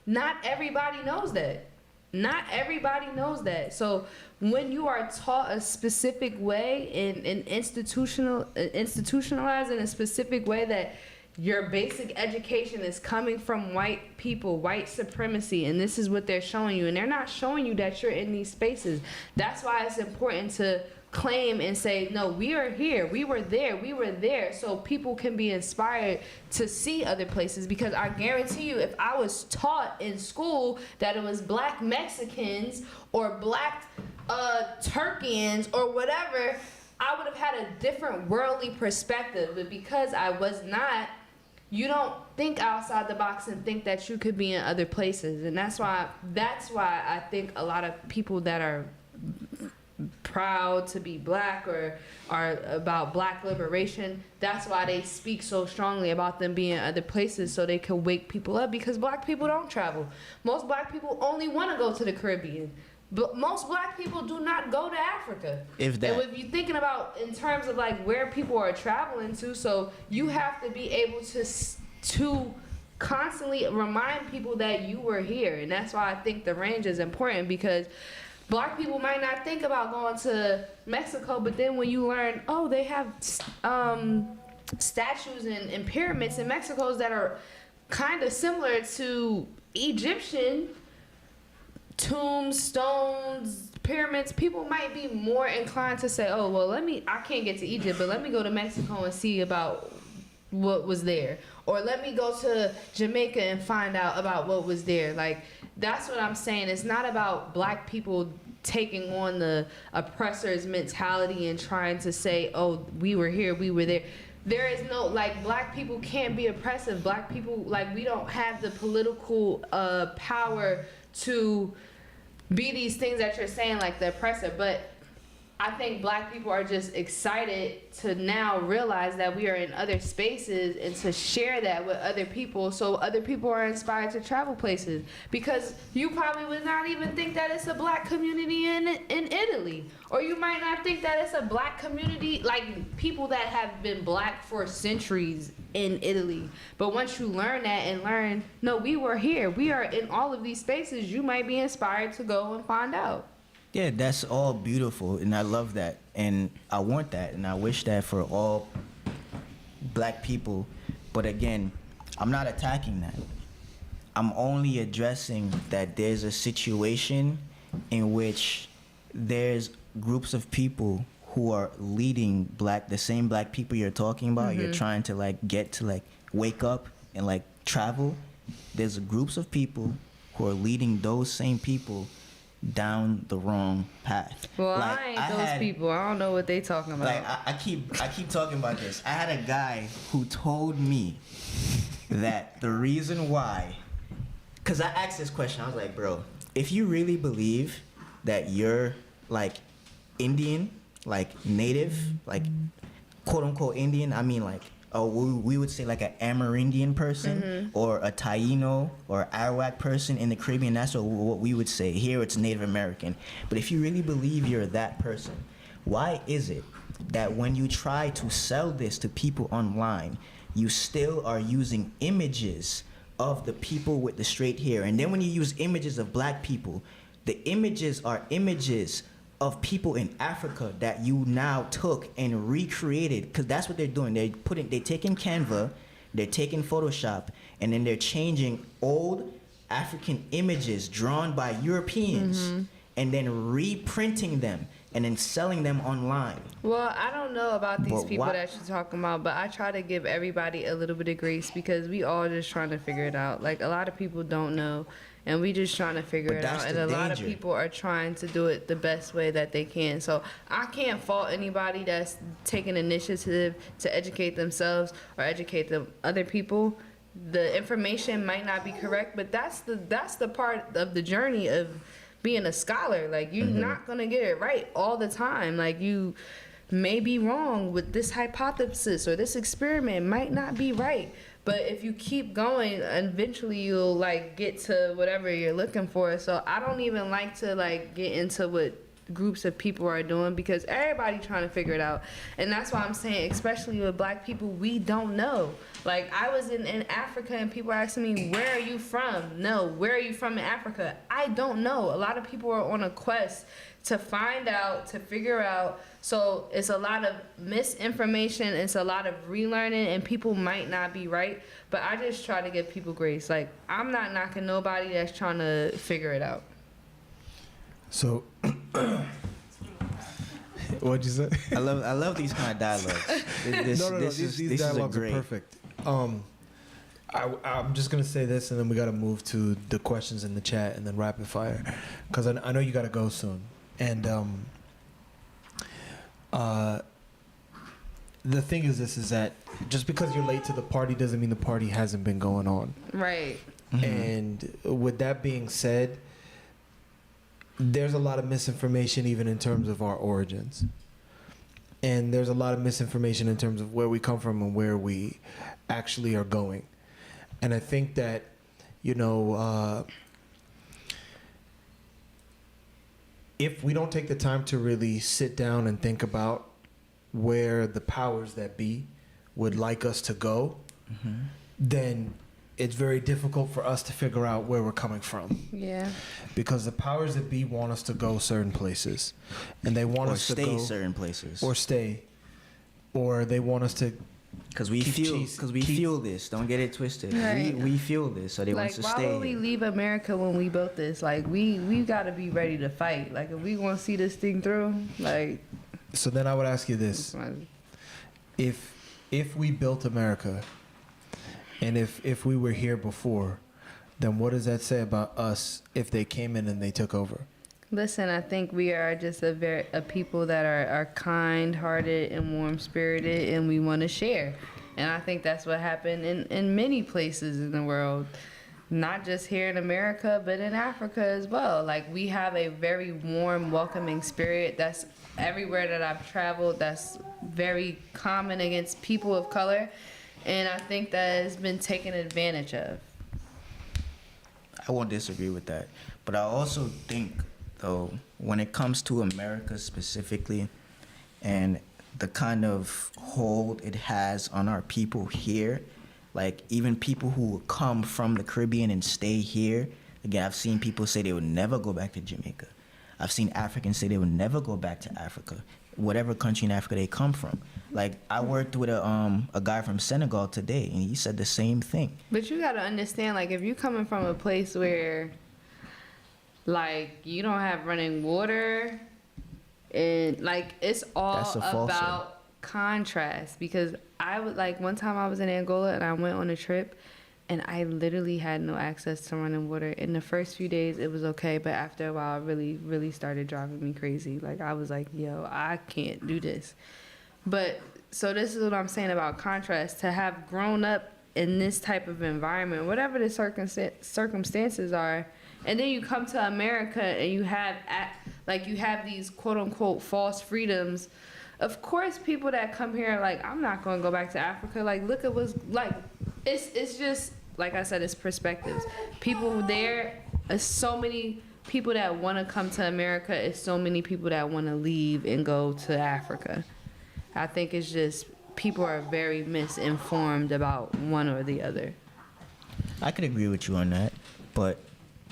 not everybody knows that. Not everybody knows that. So when you are taught a specific way and institutionalized in a specific way, that your basic education is coming from white people, white supremacy, and this is what they're showing you, and they're not showing you that you're in these spaces. That's why it's important to claim and say, no, we are here, we were there, so people can be inspired to see other places. Because I guarantee you, if I was taught in school that it was black Mexicans or black Turkians or whatever, I would have had a different worldly perspective. But because I was not, you don't think outside the box and think that you could be in other places. And that's why I think a lot of people that are proud to be black or are about black liberation, that's why they speak so strongly about them being in other places, so they can wake people up, because black people don't travel. Most black people only want to go to the Caribbean. But most black people do not go to Africa. If that. And if you're thinking about in terms of like where people are traveling to, so you have to be able to constantly remind people that you were here. And that's why I think the range is important, because black people might not think about going to Mexico, but then when you learn, oh, they have statues and pyramids in Mexico that are kind of similar to Egyptian tombstones, pyramids. People might be more inclined to say, oh, well, I can't get to Egypt, but let me go to Mexico and see about what was there. Or let me go to Jamaica and find out about what was there. Like, that's what I'm saying. It's not about black people taking on the oppressor's mentality and trying to say, oh, we were here, we were there. There is no, like, black people can't be oppressive. Black people, like, we don't have the political power to be these things that you're saying, like the oppressor. But I think black people are just excited to now realize that we are in other spaces and to share that with other people, so other people are inspired to travel places. Because you probably would not even think that it's a black community in Italy, or you might not think that it's a black community, like people that have been black for centuries in Italy. But once you learn that and learn, no, we were here, we are in all of these spaces, you might be inspired to go and find out. Yeah, that's all beautiful, and I love that, and I want that, and I wish that for all black people. But again, I'm not attacking that. I'm only addressing that there's a situation in which there's groups of people who are leading the same black people you're talking about. You're trying to like get to like wake up and like travel. There's groups of people who are leading those same people down the wrong path. Well, like, I ain't those people. I don't know what they talking about. Like I keep talking about this. I had a guy who told me that the reason why, because I asked this question, I was like, bro, if you really believe that you're like Indian, like native, like quote unquote Indian, I mean like, we would say like an Amerindian person or a Taino or Arawak person in the Caribbean. That's what we would say. Here it's Native American. But if you really believe you're that person, why is it that when you try to sell this to people online, you still are using images of the people with the straight hair? And then when you use images of black people, the images are images of people in Africa that you now took and recreated, because that's what they're doing. They're taking Canva, they're taking Photoshop, and then they're changing old African images drawn by Europeans and then reprinting them and then selling them online. Well, I don't know about these people that you're talking about, but I try to give everybody a little bit of grace, because we all just trying to figure it out. Like, a lot of people don't know, and we just trying to figure it out. And a lot of people are trying to do it the best way that they can. So I can't fault anybody that's taking initiative to educate themselves or educate the other people. The information might not be correct, but that's the part of the journey of being a scholar. Like, you're not gonna get it right all the time. Like, you may be wrong with this hypothesis, or this experiment might not be right. But if you keep going, eventually you'll like get to whatever you're looking for. So I don't even like to like get into what groups of people are doing, because everybody trying to figure it out. And that's why I'm saying, especially with black people, we don't know. Like, I was in Africa and people are asking me, where are you from? No, where are you from in Africa? I don't know. A lot of people are on a quest to find out, to figure out. So it's a lot of misinformation, it's a lot of relearning, and people might not be right. But I just try to give people grace. Like, I'm not knocking nobody that's trying to figure it out. So, what'd you say? I love these kind of dialogues. These dialogues are perfect. I'm just gonna say this, and then we gotta move to the questions in the chat, and then rapid fire, because I know you gotta go soon. And the thing is that just because you're late to the party doesn't mean the party hasn't been going on. Right. And with that being said, there's a lot of misinformation even in terms of our origins. And there's a lot of misinformation in terms of where we come from and where we actually are going. And I think that, if we don't take the time to really sit down and think about where the powers that be would like us to go, then it's very difficult for us to figure out where we're coming from. Yeah. Because the powers that be want us to go certain places, and they want us to go certain places, or stay, or they want us to Because we feel this. Don't get it twisted. Right. We feel this, so they want Like, us to why stay would we here. leave America when we built this? Like, we got to be ready to fight. Like, if we want to see this thing through, like. So then I would ask you this: if we built America, and if we were here before, then what does that say about us if they came in and they took over? Listen, I think we are just a people that are kind-hearted and warm-spirited, and we want to share. And I think that's what happened in many places in the world, not just here in America, but in Africa as well. Like, we have a very warm, welcoming spirit that's everywhere that I've traveled, that's very common against people of color, and I think that has been taken advantage of. I won't disagree with that. But I also think, though, when it comes to America specifically and the kind of hold it has on our people here, like even people who come from the Caribbean and stay here, again, I've seen people say they would never go back to Jamaica. I've seen Africans say they would never go back to Africa, whatever country in Africa they come from. Like, I worked with a guy from Senegal today, and he said the same thing. But you gotta understand, like, if you're coming from a place where, like, you don't have running water, and, like, it's all about contrast. Because I would, like, one time I was in Angola, and I went on a trip, and I literally had no access to running water. In the first few days, it was okay, but after a while, it really, really started driving me crazy. Like, I was like, yo, I can't do this. But, so this is what I'm saying about contrast. To have grown up in this type of environment, whatever the circumstances are, and then you come to America and you have, you have these quote-unquote false freedoms. Of course, people that come here are like, I'm not going to go back to Africa. Like, look at what's, like, it's just, like I said, it's perspectives. People there, there's so many people that want to come to America. It's so many people that want to leave and go to Africa. I think it's just people are very misinformed about one or the other. I could agree with you on that, but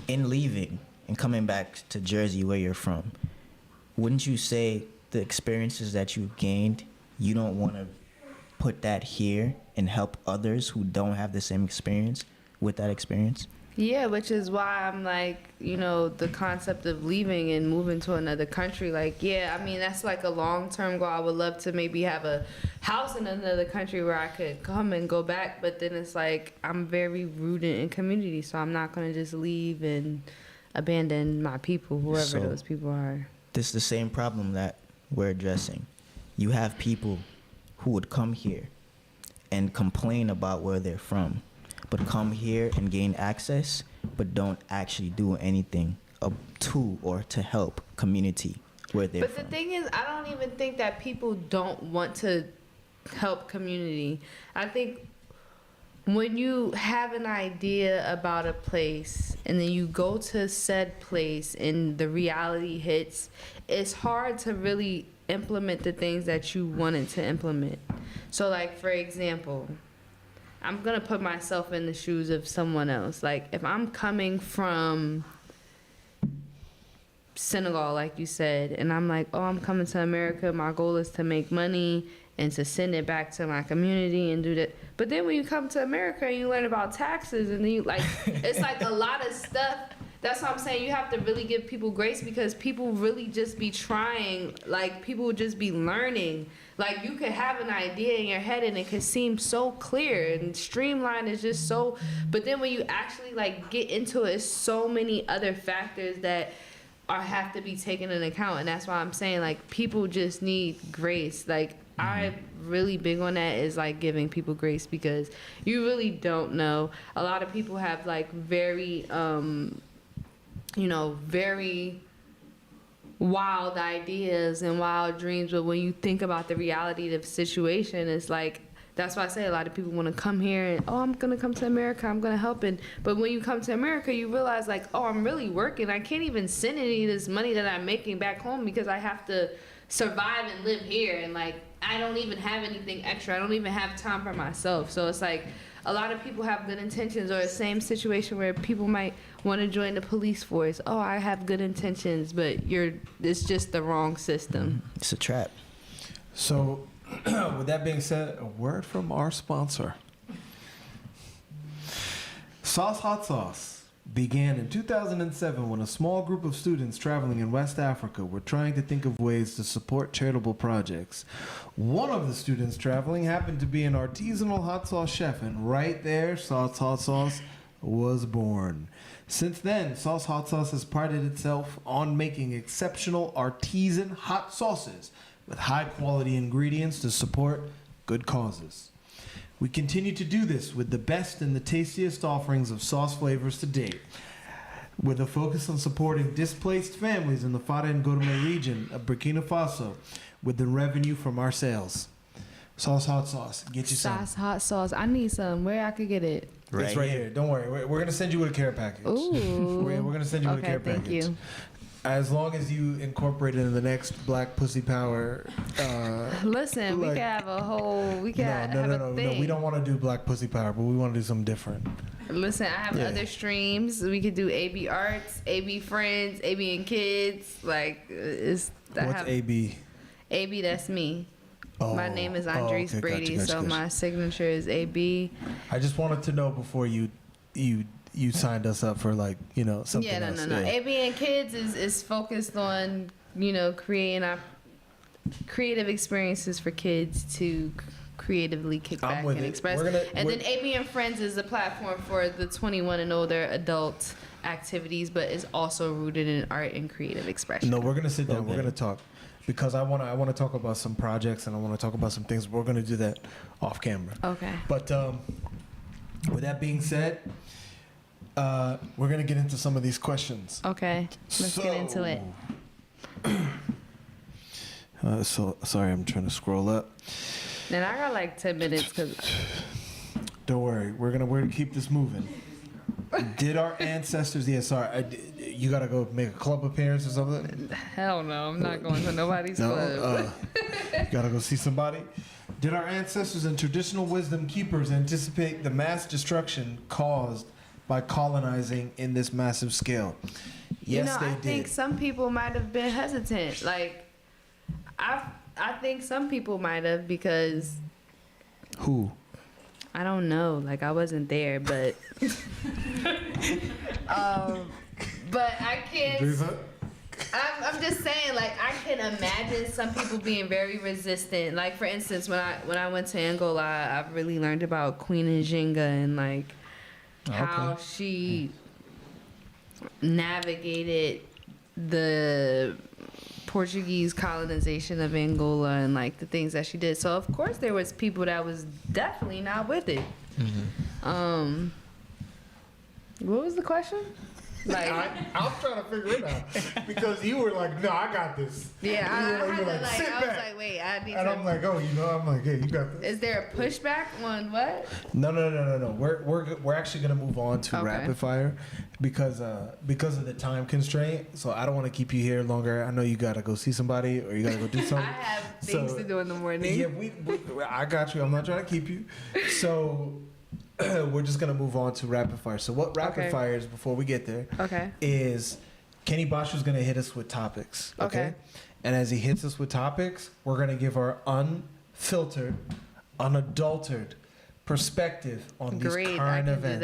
in leaving and coming back to Jersey, where you're from, wouldn't you say the experiences that you've gained, you don't want to put that here and help others who don't have the same experience with that experience? Yeah, which is why I'm like, you know, the concept of leaving and moving to another country, like, yeah, I mean, that's like a long-term goal. I would love to maybe have a house in another country where I could come and go back, but then it's like I'm very rooted in community, so I'm not going to just leave and abandon my people, whoever those people are. This is the same problem that we're addressing. You have people who would come here and complain about where they're from, but come here and gain access, but don't actually do anything to or to help community where they're from. But the thing is, I don't even think that people don't want to help community. I think when you have an idea about a place and then you go to said place and the reality hits, it's hard to really implement the things that you wanted to implement. So, like, for example, I'm going to put myself in the shoes of someone else. Like, if I'm coming from Senegal, like you said, and I'm like, oh, I'm coming to America, my goal is to make money and to send it back to my community and do that. But then when you come to America and you learn about taxes and then you, like, it's like a lot of stuff. That's what I'm saying. You have to really give people grace because people really just be trying. Like, people would just be learning. Like, you could have an idea in your head and it could seem so clear and streamlined is just so. But then when you actually, like, get into it, it's so many other factors that have to be taken into account. And that's why I'm saying, like, people just need grace. Like, I'm really big on that, is like giving people grace because you really don't know. A lot of people have like very very wild ideas and wild dreams, but when you think about the reality of the situation, it's like, that's why I say a lot of people want to come here and, oh, I'm going to come to America, I'm going to help. But when you come to America, you realize, like, oh, I'm really working. I can't even send any of this money that I'm making back home because I have to survive and live here. And, like, I don't even have anything extra. I don't even have time for myself. So it's like a lot of people have good intentions, or the same situation where people might want to join the police force. Oh, I have good intentions, but it's just the wrong system. It's a trap. So With that being said, a word from our sponsor. Sauce Hot Sauce began in 2007 when a small group of students traveling in West Africa were trying to think of ways to support charitable projects. One of the students traveling happened to be an artisanal hot sauce chef, and right there, Sauce Hot Sauce was born. Since then, Sauce Hot Sauce has prided itself on making exceptional artisan hot sauces with high-quality ingredients to support good causes. We continue to do this with the best and the tastiest offerings of sauce flavors to date, with a focus on supporting displaced families in the Fada and Gourmet region of Burkina Faso with the revenue from our sales. Sauce Hot Sauce. Get you some. Sauce Hot Sauce. I need some. Where I could get it? It's right here. Don't worry. We're going to send you with a care package. Ooh. We're going to send you with a care package. Thank you. As long as you incorporate it in the next Black Pussy Power. Listen, we like- could have a whole. We could have No. a thing. We don't want to do Black Pussy Power, but we want to do something different. Listen, I have Yeah. other streams. We could do AB Arts, AB Friends, AB and Kids. Like, What's AB? AB, that's me. My name is Andrece okay, Brady, gotcha. so my signature is AB. I just wanted to know before you signed us up for something Yeah, else. no. AB and Kids is focused on, creating creative experiences for kids to creatively kick I'm back with and it. express. And then AB and Friends is the platform for the 21 and older adult activities, but is also rooted in art and creative expression. No, we're gonna sit down. Okay. We're gonna talk because I wanna talk about some projects and I wanna talk about some things. We're gonna do that off camera. Okay. But with that being said, we're gonna get into some of these questions. Okay. Let's get into it. So sorry, I'm trying to scroll up. And I got like 10 minutes because Don't worry, we're gonna keep this moving. Did our ancestors? Yeah, sorry. You gotta go make a club appearance or something. hell no, I'm not going to nobody's No, club. you gotta go see somebody. Did our ancestors and traditional wisdom keepers anticipate the mass destruction caused by colonizing in this massive scale? Yes, they I did. think some people might have been hesitant. Like, I think some people might have because Who? I don't know. Like, I wasn't there, but but I can't. I'm just saying, like, I can imagine some people being very resistant. Like, for instance, when I went to Angola, I really learned about Queen Njinga and like how she navigated the Portuguese colonization of Angola and like the things that she did. So of course there was people that was definitely not with it. Mm-hmm. What was the question? Like, I'm trying to figure it out because you were like, "No, I got this." yeah, I You were had to "Sit I was back." like, wait, I need And to. I'm like, "Oh, I'm like, hey, you got this." Is there a pushback on what? No. We're actually gonna move on to Okay. rapid fire because of the time constraint. So I don't want to keep you here longer. I know you gotta go see somebody or you gotta go do I something. have things So, to do in the morning. Yeah, I got you. I'm not trying to keep you. So we're just gonna move on to rapid fire. So what rapid Okay. fire is before we get there Okay. is Kenny Bashu's gonna hit us with topics. Okay. And as he hits us with topics, we're gonna give our unfiltered, unadulterated perspective on these Great. I current can events. do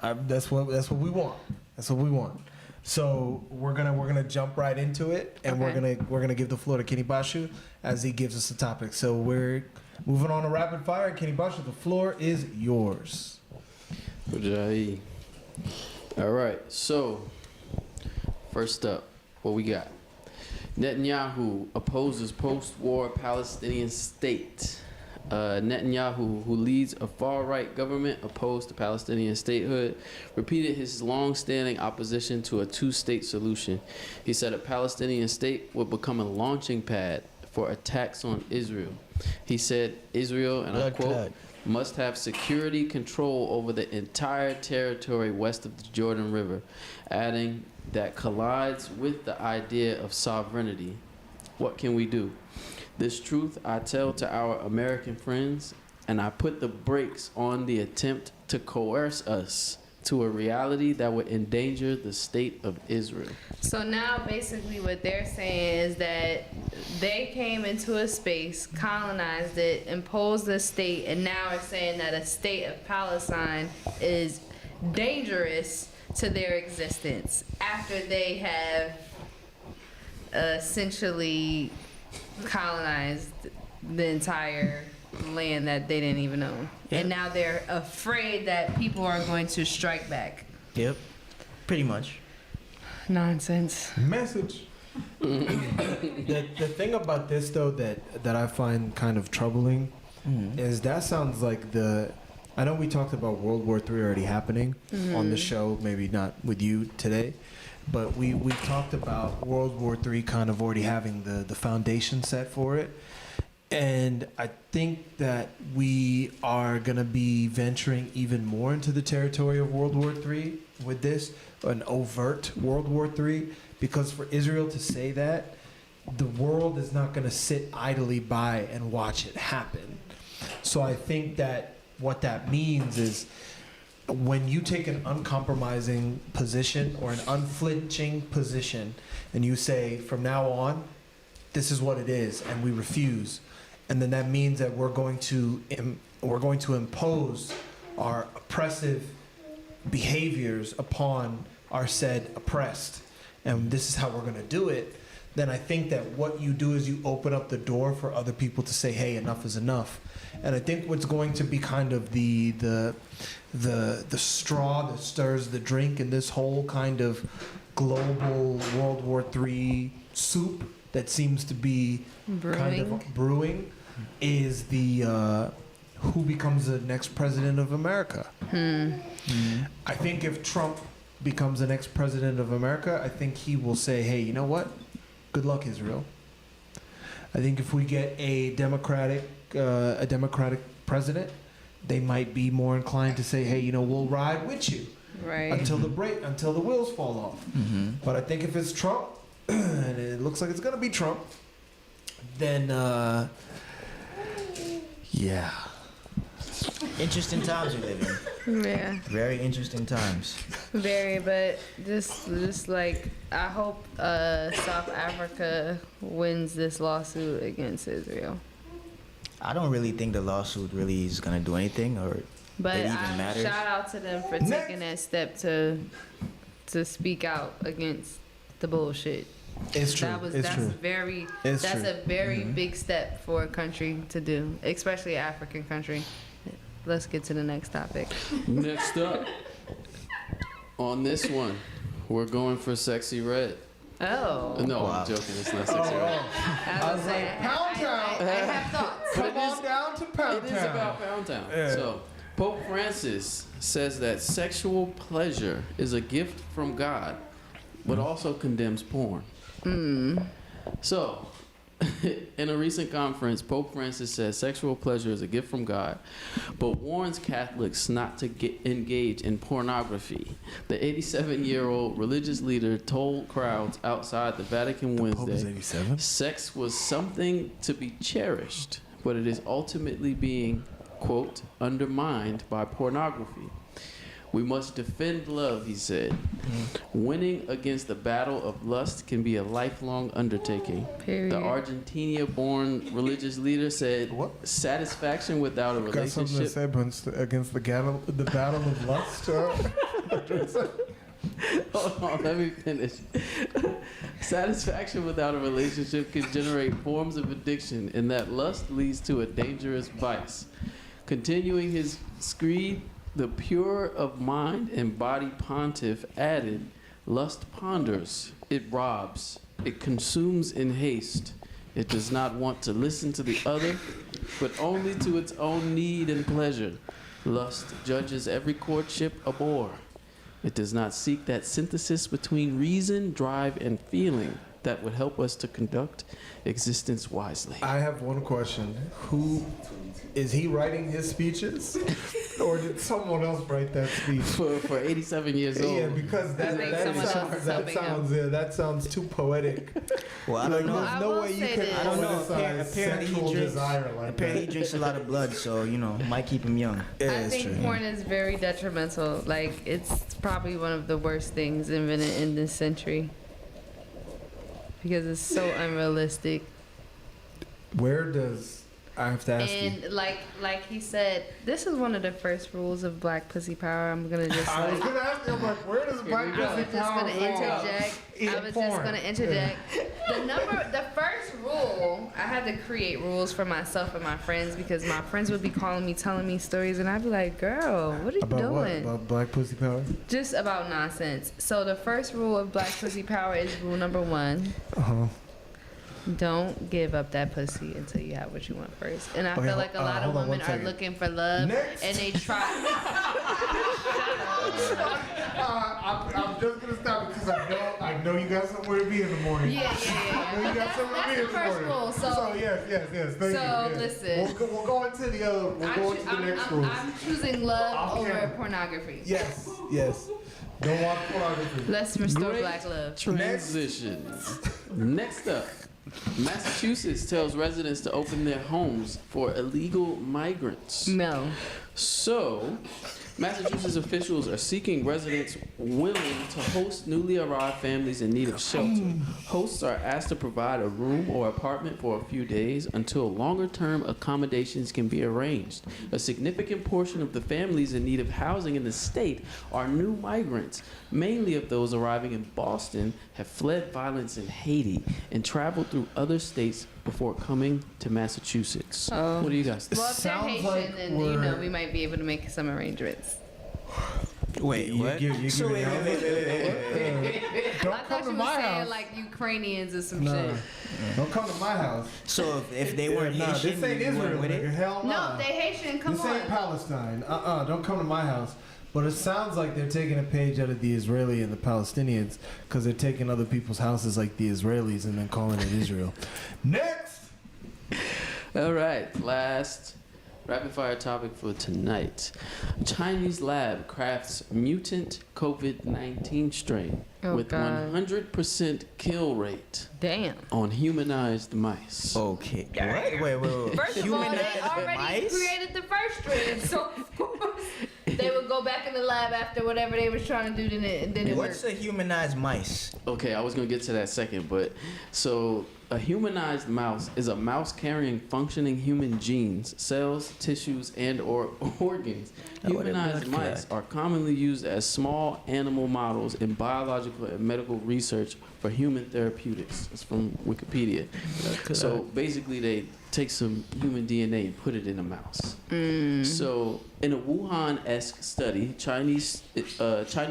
that. That's what we want. That's what we want. So we're gonna jump right into it, and Okay. we're gonna give the floor to Kenny Bashu as he gives us the topic. So we're moving on to rapid fire. Kenny Bashu, the floor is yours. Ujai. All right, so first up, what we got? Netanyahu opposes post-war Palestinian state. Netanyahu, who leads a far-right government opposed to Palestinian statehood, repeated his long-standing opposition to a two-state solution. He said a Palestinian state would become a launching pad for attacks on Israel. He said Israel, and I Blood quote, clot. must have security control over the entire territory west of the Jordan River, adding that collides with the idea of sovereignty. What can we do? This truth I tell to our American friends, and I put the brakes on the attempt to coerce us to a reality that would endanger the state of Israel. So now basically what they're saying is that they came into a space, colonized it, imposed a state, and now are saying that a state of Palestine is dangerous to their existence after they have essentially colonized the entire land that they didn't even own. Yeah. And now they're afraid that people are going to strike back. Yep, pretty much. Nonsense. Message. The thing about this though that I find kind of troubling is that sounds like I know we talked about World War III already happening on the show, maybe not with you today, but we talked about World War III kind of already having the foundation set for it. And I think that we are going to be venturing even more into the territory of World War III with this, an overt World War III, because for Israel to say that, the world is not going to sit idly by and watch it happen. So I think that what that means is when you take an uncompromising position or an unflinching position and you say, from now on, this is what it is, and we refuse, and then that means that we're going to impose our oppressive behaviors upon our said oppressed, and this is how we're going to do it, then I think that what you do is you open up the door for other people to say, hey, enough is enough. And I think what's going to be kind of the straw that stirs the drink in this whole kind of global World War III soup that seems to be kind of brewing is the who becomes the next president of America. I think if Trump becomes the next president of America, I think he will say, hey, you know what? Good luck, Israel. I think if we get a democratic president, they might be more inclined to say, hey, you know, we'll ride with you until the wheels fall off. But I think if it's Trump, and it looks like it's going to be Trump, then, yeah. Interesting times we live in. Yeah. Very interesting times. Very, but just like I hope South Africa wins this lawsuit against Israel. I don't really think the lawsuit really is gonna do anything, or But it even matters. shout out to them for taking that step to speak out against the bullshit. It's true. That's a very big step for a country to do, especially an African country. Let's get to the next topic. Next up, on this one, we're going for Sexy Red. Oh. No, Wow. I'm joking. It's not Sexy Red. I was like, Pound Town. I have thoughts. Come on down to Pound It Town. is about Pound Town. Yeah. So, Pope Francis says that sexual pleasure is a gift from God, but also condemns porn. So, in a recent conference, Pope Francis says sexual pleasure is a gift from God, but warns Catholics not to engage in pornography. The 87-year-old religious leader told crowds outside the Vatican Wednesday, 87? sex was something to be cherished, but it is ultimately being, quote, undermined by pornography. We must defend love, he said. Winning against the battle of lust can be a lifelong undertaking. Period. The Argentina-born religious leader said, satisfaction without a Got something to relationship... say against the battle of lust? Hold on, let me finish. Satisfaction without a relationship can generate forms of addiction, and that lust leads to a dangerous vice. Continuing his screed, the pure of mind and body pontiff added, lust ponders, it robs, it consumes in haste. It does not want to listen to the other, but only to its own need and pleasure. Lust judges every courtship a bore. It does not seek that synthesis between reason, drive, and feeling that would help us to conduct existence wisely. I have one question. Who is he writing his speeches? Or did someone else write that speech? For 87 years old. Yeah, because I think someone else is helping him. that sounds too poetic. Well, I don't know. There's no will way you say can this. I don't know. politicize Apparently he sexual drinks. desire like Apparently he that. drinks a lot of blood, so might keep him young. I think porn is very detrimental. Like, it's probably one of the worst things invented in this century because it's so unrealistic. Where does I have to ask you? And like he said, this is one of the first rules of Black Pussy Power. I'm gonna just I was like. gonna ask you, I'm like, where does Black I Pussy was just Power gonna interject. I was just gonna interject. The first rule, I had to create rules for myself and my friends because my friends would be calling me, telling me stories, and I'd be like, "Girl, what are you About what? doing?" About Black Pussy Power? Just about nonsense. So the first rule of Black Pussy Power is rule number 1. Uh-huh. Don't give up that pussy until you have what you want first. And I Okay, feel like a lot of hold on women one are second. looking for love, Next. and they try. I'm just gonna stop because I know you got somewhere to be in the morning. Yeah. I know you got somewhere to be That's in the the first morning. rule. So yes. Thank you. So, Yes. listen. We'll go into the other. We'll go into the next rules. I'm choosing love Okay. over pornography. Yes. Don't want pornography. Let's restore Great Black love. Transitions. Next up, Massachusetts tells residents to open their homes for illegal migrants. No. So, Massachusetts officials are seeking residents willing to host newly arrived families in need of shelter. Hosts are asked to provide a room or apartment for a few days until longer-term accommodations can be arranged. A significant portion of the families in need of housing in the state are new migrants. Mainly of those arriving in Boston have fled violence in Haiti and traveled through other states before coming to Massachusetts. Oh. What do you guys think? Well, if they're Sounds Haitian, like then we might be able to make some arrangements. Wait, what? So wait. Don't I come thought to you were my saying house. like Ukrainians or some No. shit. Don't come to my house. So if they weren't Nah, Haitian, this ain't you Israel, weren't with nigga. it? Hell No, nah. they Haitian. Come This on. ain't Palestine. Don't come to my house. But it sounds like they're taking a page out of the Israeli and the Palestinians because they're taking other people's houses like the Israelis and then calling it Israel. Next! All right, last rapid fire topic for tonight. Chinese lab crafts mutant COVID-19 strain Oh, with God. 100% kill rate Damn. on humanized mice. Okay. What? Wait. First of all, they Humanized already mice? created the first strain, so of course they would go back in the lab after whatever they was trying to do, then it What's worked. a humanized mice? Okay, I was gonna get to that second, but so a humanized mouse is a mouse carrying functioning human genes, cells, tissues, and/or organs. Oh, what a Humanized blood mice clot. are commonly used as small animal models in biological and medical research for human therapeutics. It's from Wikipedia. So basically, they take some human DNA and put it in a mouse. So, in a Wuhan-esque study, Chinese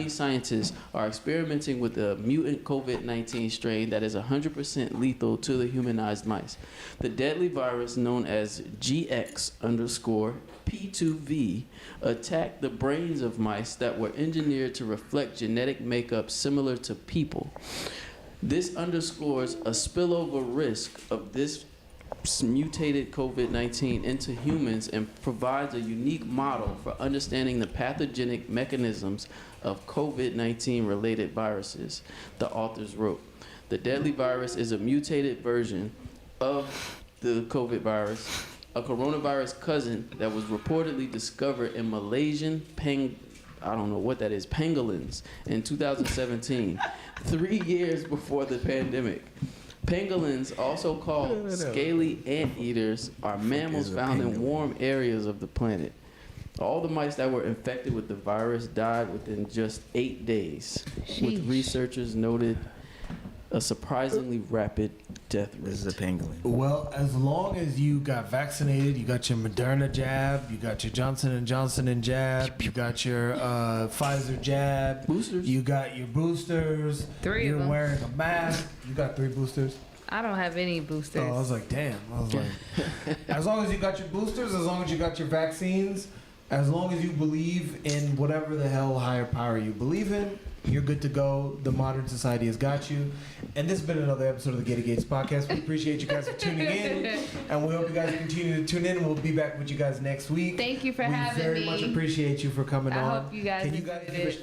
scientists are experimenting with a mutant COVID-19 strain that is 100% lethal to the humanized mice. The deadly virus, known as GX_P2V, attacked the brains of mice that were engineered to reflect genetic makeup similar to people. This underscores a spillover risk of this mutated COVID-19 into humans and provides a unique model for understanding the pathogenic mechanisms of COVID-19 related viruses, the authors wrote. The deadly virus is a mutated version of the COVID virus, a coronavirus cousin that was reportedly discovered in Malaysian pangolins in 2017, 3 years before the pandemic. Pangolins, also called scaly anteaters, are mammals found in warm areas of the planet. All the mice that were infected with the virus died within just 8 days, with Sheesh. researchers noted a surprisingly rapid death rate. This is a pangolin. Well, as long as you got vaccinated, you got your Moderna jab, you got your Johnson & Johnson jab, you got your Pfizer jab, Boosters. you got your boosters, 3 you're of them. wearing a mask, you got 3 boosters. I don't have any boosters. Oh, I was like, damn. I was like, as long as you got your boosters, as long as you got your vaccines, as long as you believe in whatever the hell higher power you believe in, You're good to go. The modern society has got you. And this has been another episode of the Gated Gates podcast. We appreciate you guys for tuning in, and we hope you guys continue to tune in. We'll be back with you guys next week. Thank you for having me. We very much appreciate you for coming on. I hope you guys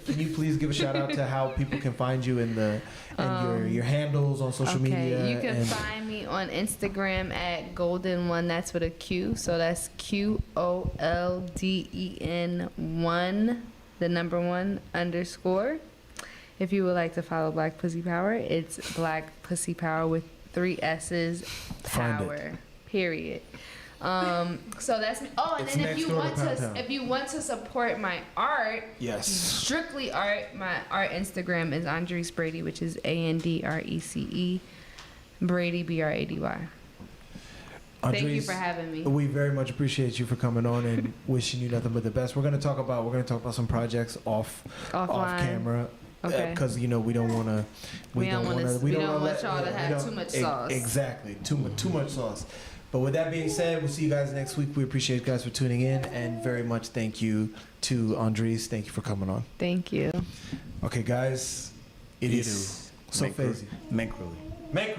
can you please give a shout out to how people can find you and your handles on social media? You can find me on Instagram at golden1. That's with a Q. So that's QOLDEN1, the number 1 _. If you would like to follow Black Pussy Power, it's Black Pussy Power with 3 S's, power, period. So that's me. Oh, and It's then if you want to support my art, yes, strictly art, my art Instagram is Andrece Brady, which is ANDRECE, Brady BRADY. Thank you for having me. We very much appreciate you for coming on and wishing you nothing but the best. We're gonna talk about some projects off camera. Okay. Because we don't want to. We don't want y'all to have too much sauce. Exactly, too much sauce. But with that being said, we'll see you guys next week. We appreciate you guys for tuning in, and very much thank you to Andrece. Thank you for coming on. Thank you. Okay, guys, it is so phasey. Make Make